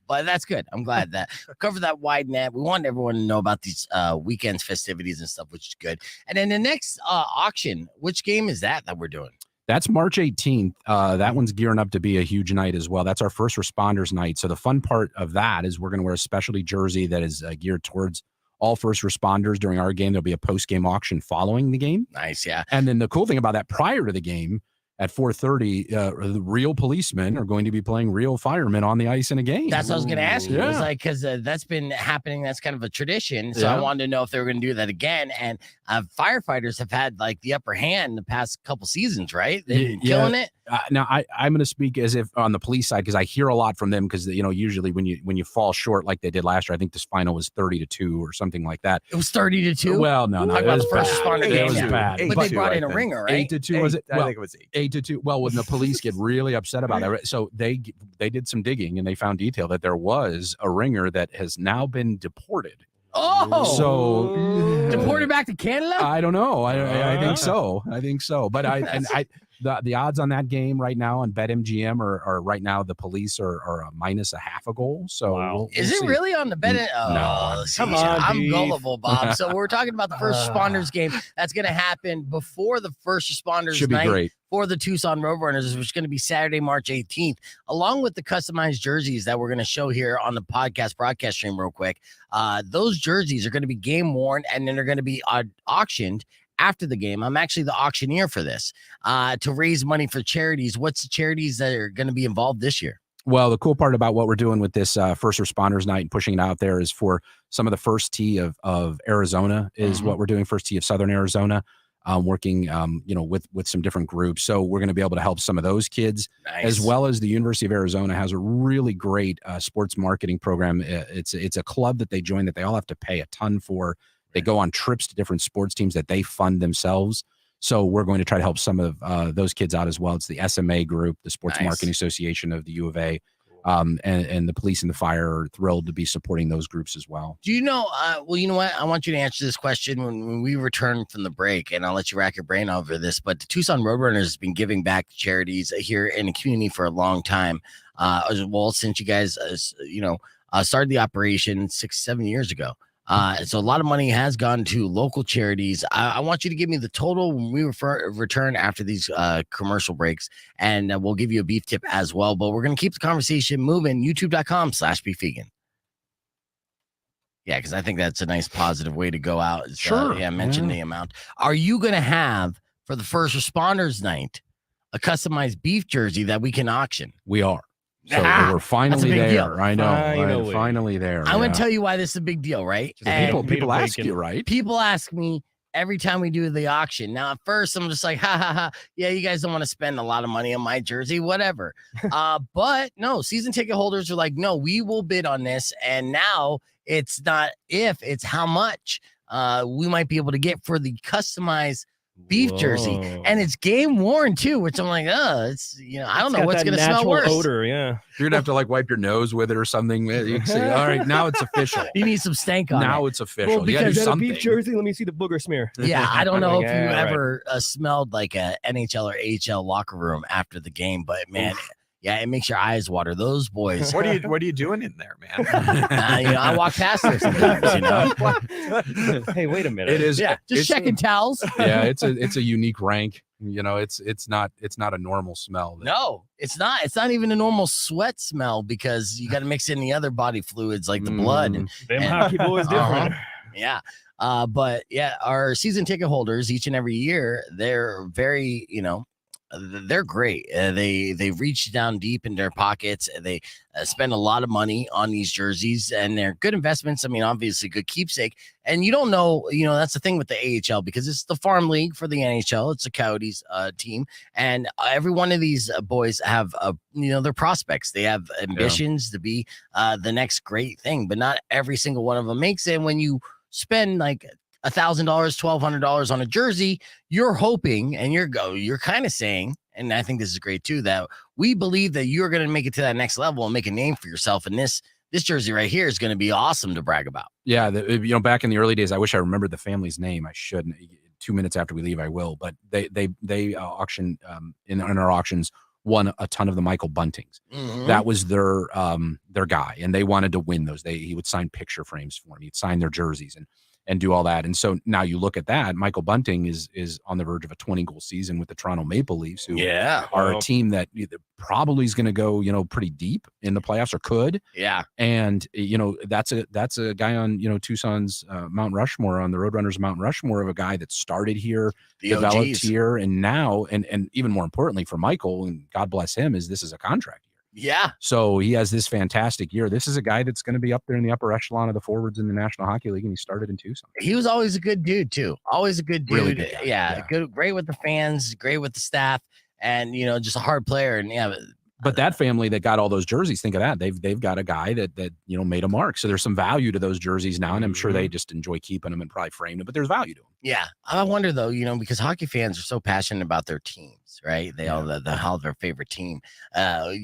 But that's good. I'm glad that covered that wide net. We wanted everyone to know about these weekends festivities and stuff, which is good. And then the next auction, which game is that we're doing? That's March 18th. That one's gearing up to be a huge night as well. That's our first responders night. So the fun part of that is we're going to wear a specialty jersey that is geared towards all first responders during our game. There'll be a post-game auction following the game. Nice, yeah. And then the cool thing about that, prior to the game, at 4:30, the real policemen are going to be playing real firemen on the ice in a game. That's what I was going to ask you. Yeah. It was like, because that's been happening. That's kind of a tradition. So I wanted to know if they were going to do that again. And firefighters have had like the upper hand the past couple seasons, right? They've been killing it. Now I'm going to speak as if on the police side, because I hear a lot from them, because usually when you fall short like they did last year, I think this final was 30-2 or something like that. It was 30-2. Well, no, Talk about the first responder it game. was bad. But they brought in a ringer, right? 8-2 was it? I think it was 8-2. Well, when the police get really upset about that, so they did some digging and they found detail that there was a ringer that has now been deported. Oh, so deported back to Canada? I don't know. I think so. But the odds on that game right now on BetMGM are right now the police are a minus a half a goal. So we'll Is it see. really on the bet? No, come on, I'm Beef. gullible, Bob. So we're talking about the first responders game that's going to happen before the first responders Should be night great. for the Tucson Roadrunners, which is going to be Saturday, March 18th, along with the customized jerseys that we're going to show here on the podcast broadcast stream real quick. Those jerseys are going to be game worn, and then they're going to be auctioned after the game. I'm actually the auctioneer for this to raise money for charities. What's the charities that are going to be involved this year? Well, the cool part about what we're doing with this first responders night and pushing it out there is for some of the first tee of Arizona is what we're doing. First tee of Southern Arizona, working, with some different groups. So we're going to be able to help some of those kids, as well as the University of Arizona has a really great sports marketing program. It's a club that they join that they all have to pay a ton for. They go on trips to different sports teams that they fund themselves. So we're going to try to help some of those kids out as well. It's the SMA group, the Sports Marketing Association of the U of A, and the police and the fire are thrilled to be supporting those groups as well. Do you know? Well, you know what? I want you to answer this question when we return from the break, and I'll let you rack your brain over this. But the Tucson Roadrunners has been giving back to charities here in the community for a long time. Well, since you guys, started the operation 6-7 years ago. So a lot of money has gone to local charities. I want you to give me the total when we return after these commercial breaks, and we'll give you a beef tip as well. But we're going to keep the conversation moving. YouTube.com/beefvegan. Yeah, because I think that's a nice positive way to go out. Sure. Mention the amount. Are you going to have for the first responders night a customized beef jersey that we can auction? We are. So we're finally there. Deal. I know. Finally there. I'm going to tell you why this is a big deal, right? People ask you, right? People ask me every time we do the auction. Now, at first, I'm just like, ha. Yeah, you guys don't want to spend a lot of money on my jersey, whatever. But no, season ticket holders are like, no, we will bid on this. And now it's not if, it's how much we might be able to get for the customized beef jersey, and it's game worn too, which I'm like, it's I don't know what's gonna smell worse. Odor, yeah. You're gonna have to wipe your nose with it or something. You can say, all right, now it's official. You need some stank on now it. It's official. Well, you gotta because do that a something. beef jersey, let me see the booger smear. Yeah, I don't know if you Yeah, ever smelled like a NHL or AHL locker room after the game, but man. Yeah, it makes your eyes water. Those boys. What are you doing in there, man? I walk past there sometimes. Hey, wait a minute. It is. Yeah, just checking towels. Yeah, it's a unique rank. It's not a normal smell. No, it's not. It's not even a normal sweat smell because you got to mix in the other body fluids like the blood. Them hockey boys different. Yeah. But yeah, our season ticket holders each and every year, they're very, they're great. They reach down deep in their pockets. They spend a lot of money on these jerseys, and they're good investments. I mean, obviously good keepsake. And you don't know, that's the thing with the AHL because it's the farm league for the NHL. It's a Coyotes team, and every one of these boys have, their prospects. They have ambitions to be the next great thing, but not every single one of them makes it. When you spend like $1,000, $1,200 on a jersey, you're hoping and you're kind of saying, and I think this is great too, that we believe that you're going to make it to that next level and make a name for yourself. And this jersey right here is going to be awesome to brag about. Yeah, back in the early days, I wish I remembered the family's name. I shouldn't. 2 minutes after we leave, I will. But they auction in our auctions won a ton of the Michael Buntings. Mm-hmm. That was their guy, and they wanted to win those. He would sign picture frames for them. He'd sign their jerseys and do all that. And so now you look at that, Michael Bunting is on the verge of a 20-goal season with the Toronto Maple Leafs, who are a team that probably is going to go, pretty deep in the playoffs or could. Yeah. And, that's a guy on, Tucson's Mount Rushmore, on the Roadrunners Mount Rushmore, of a guy that started here, developed OGs. here, and now, and even more importantly for Michael, and God bless him, this is a contract. Yeah. So he has this fantastic year. This is a guy that's going to be up there in the upper echelon of the forwards in the National Hockey League, and he started in Tucson. He was always a good dude too. Always a good dude. Really good guy. Yeah. Good, great with the fans, great with the staff, and just a hard player. And But that family that got all those jerseys, think of that. They've got a guy that made a mark. So there's some value to those jerseys now, and I'm sure they just enjoy keeping them and probably framed them. But there's value to them. Yeah, I wonder though, because hockey fans are so passionate about their teams, right? They all have their favorite team.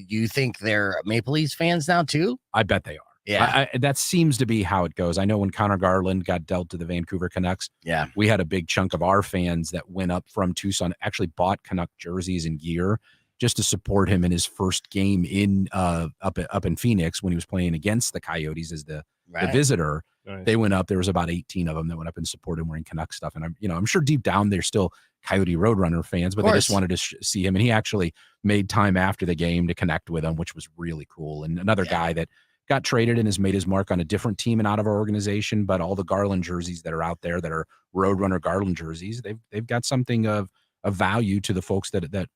You think they're Maple Leafs fans now too? I bet they are. Yeah. That seems to be how it goes. I know when Connor Garland got dealt to the Vancouver Canucks, Yeah. we had a big chunk of our fans that went up from Tucson, actually bought Canuck jerseys and gear just to support him in his first game in up in Phoenix when he was playing against the Coyotes as the visitor. Nice. They went up. There was about 18 of them that went up and supported him wearing Canuck stuff. And I'm sure deep down they're still Coyote Roadrunner fans, but they just wanted to see him. And he actually made time after the game to connect with him, which was really cool. And another guy that got traded and has made his mark on a different team and out of our organization, but all the Garland jerseys that are out there that are Roadrunner Garland jerseys, they've got something of value to the folks that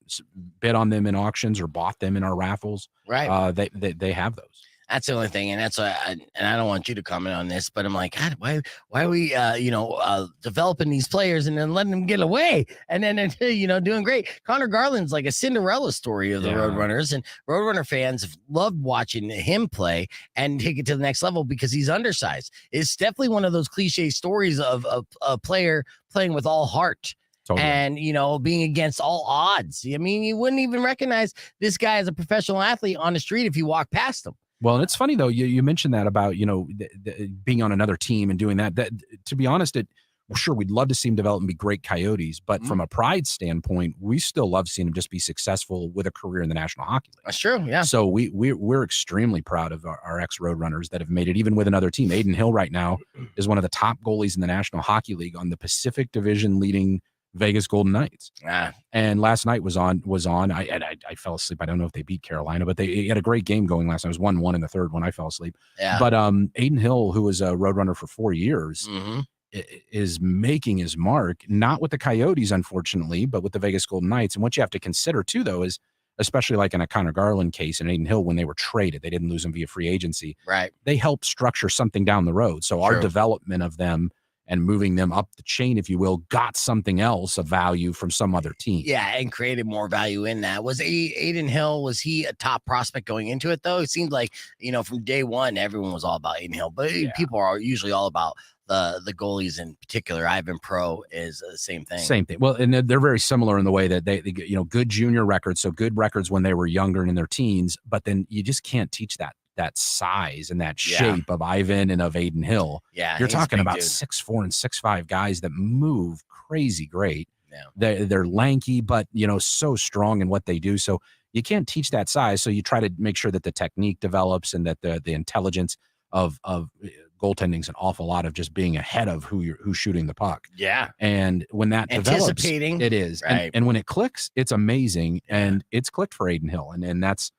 bid on them in auctions or bought them in our raffles. Right. They have those. That's the only thing, and that's why. And I don't want you to comment on this, but I'm like, God, why are we, developing these players and then letting them get away, and then doing great. Connor Garland's like a Cinderella story of the Roadrunners, and Roadrunner fans have loved watching him play and take it to the next level because he's undersized. It's definitely one of those cliche stories of a player playing with all heart. Totally. And, being against all odds. I mean, you wouldn't even recognize this guy as a professional athlete on the street if you walk past him. Well, and it's funny, though, you mentioned that about, being on another team and doing that. That, to be honest, sure, we'd love to see him develop and be great Coyotes. But from a pride standpoint, we still love seeing him just be successful with a career in the National Hockey League. That's true, yeah. So we're extremely proud of our ex-Roadrunners that have made it even with another team. Aiden Hill right now is one of the top goalies in the National Hockey League on the Pacific Division leading Vegas Golden Knights. And last night was on. I fell asleep. I don't know if they beat Carolina, but they had a great game going last night. It was 1-1 in the third when I fell asleep. Yeah. But Aiden Hill, who was a Roadrunner for 4 years, is making his mark, not with the Coyotes, unfortunately, but with the Vegas Golden Knights. And what you have to consider, too, though, is especially like in a Connor Garland case and Aiden Hill, when they were traded, they didn't lose them via free agency. Right. They helped structure something down the road. So our development of them and moving them up the chain, if you will, got something else of value from some other team. Yeah, and created more value in that. Was Aiden Hill, was he a top prospect going into it, though? It seemed like, from day one, everyone was all about Aiden Hill. But people are usually all about the goalies in particular. Ivan Pro is the same thing. Same thing. Well, and they're very similar in the way that they good junior records. So good records when they were younger and in their teens, but then you just can't teach that size and that shape of Ivan and of Aiden Hill. Yeah. You're talking about 6'4" and 6'5" guys that move crazy great. Yeah. They're lanky, but so strong in what they do. So you can't teach that size. So you try to make sure that the technique develops and that the intelligence of goaltending is an awful lot of just being ahead of who's shooting the puck. Yeah. And when that develops, it is. Right. And when it clicks, it's amazing. And it's clicked for Aiden Hill. And that's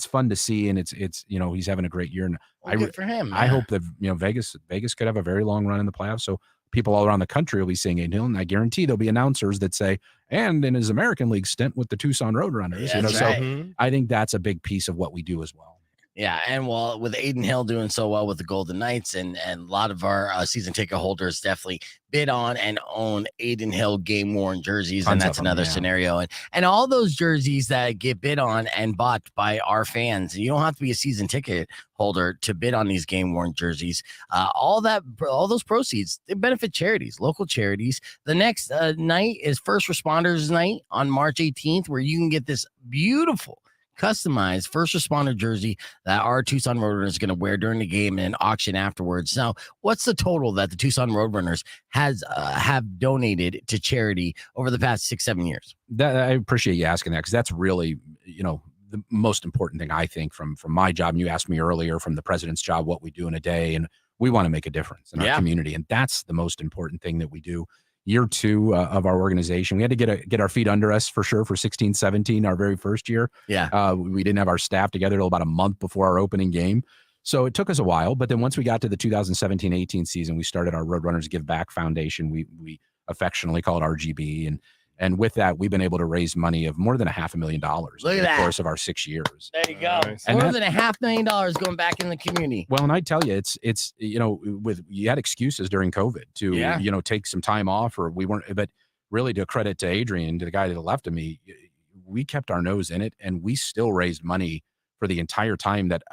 fun to see, and it's he's having a great year, and good for him. I hope that Vegas could have a very long run in the playoffs, so people all around the country will be seeing Aiden Hill, and I guarantee there'll be announcers that say, and in his American League stint with the Tucson Roadrunners, So I think that's a big piece of what we do as well. Yeah, and with Aiden Hill doing so well with the Golden Knights, and a lot of our season ticket holders definitely bid on and own Aiden Hill game worn jerseys, and that's another scenario. And all those jerseys that get bid on and bought by our fans, you don't have to be a season ticket holder to bid on these game worn jerseys. All those proceeds, they benefit charities, local charities. The next night is First Responders Night on March 18th, where you can get this beautiful customized first responder jersey that our Tucson Roadrunners is going to wear during the game and an auction afterwards. Now, what's the total that the Tucson Roadrunners have donated to charity over the past 6-7 years? I appreciate you asking that, because that's really, the most important thing, I think, from my job. And you asked me earlier from the president's job, what we do in a day, and we want to make a difference in our community. And that's the most important thing that we do. Year 2 of our organization, we had to get our feet under us for sure for 16-17, our very first year. Yeah. We didn't have our staff together till about a month before our opening game. So it took us a while, but then once we got to the 2017-18 season, we started our Roadrunners Give Back Foundation. We affectionately call it RGB. And with that, we've been able to raise money of more than $500,000 over the course of our 6 years. There you go. Nice. More than $500,000 going back in the community. Well, and I tell you, it's you had excuses during COVID to take some time off, or we weren't. But really, to credit to Adrian, to the guy to the left of me, we kept our nose in it, and we still raised money for the entire time that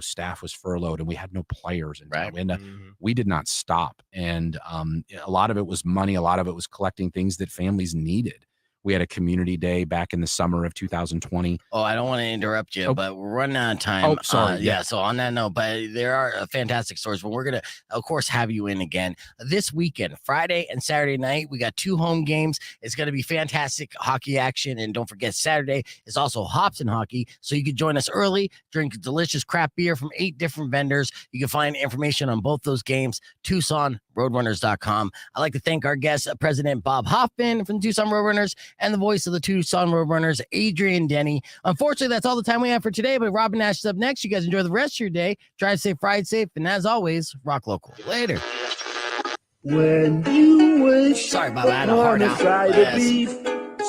staff was furloughed and we had no players, and we did not stop. And a lot of it was money, a lot of it was collecting things that families needed. We had a community day back in the summer of 2020. Oh, I don't want to interrupt you, but we're running out of time. Oh, sorry. Yeah. So on that note, but there are fantastic stories, but we're going to, of course, have you in again this weekend, Friday and Saturday night. We got 2 home games. It's going to be fantastic hockey action. And don't forget, Saturday is also Hops and Hockey. So you can join us early, drink delicious craft beer from 8 different vendors. You can find information on both those games, TucsonRoadrunners.com. I'd like to thank our guest, President Bob Hoffman from Tucson Roadrunners, and the voice of the Tucson Roadrunners, Adrian Denny. Unfortunately, that's all the time we have for today, but Robin Nash is up next. You guys enjoy the rest of your day. Drive safe, ride safe, and as always, rock local. Later. When you wish sorry about that. Hard out. Beef,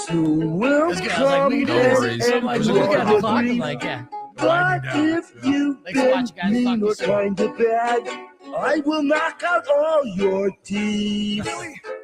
soon will come we and so much. you We got will talking agree. like, yeah. But if you've Thanks for watching, been guys. mean or kind of bad, I will knock out all your teeth.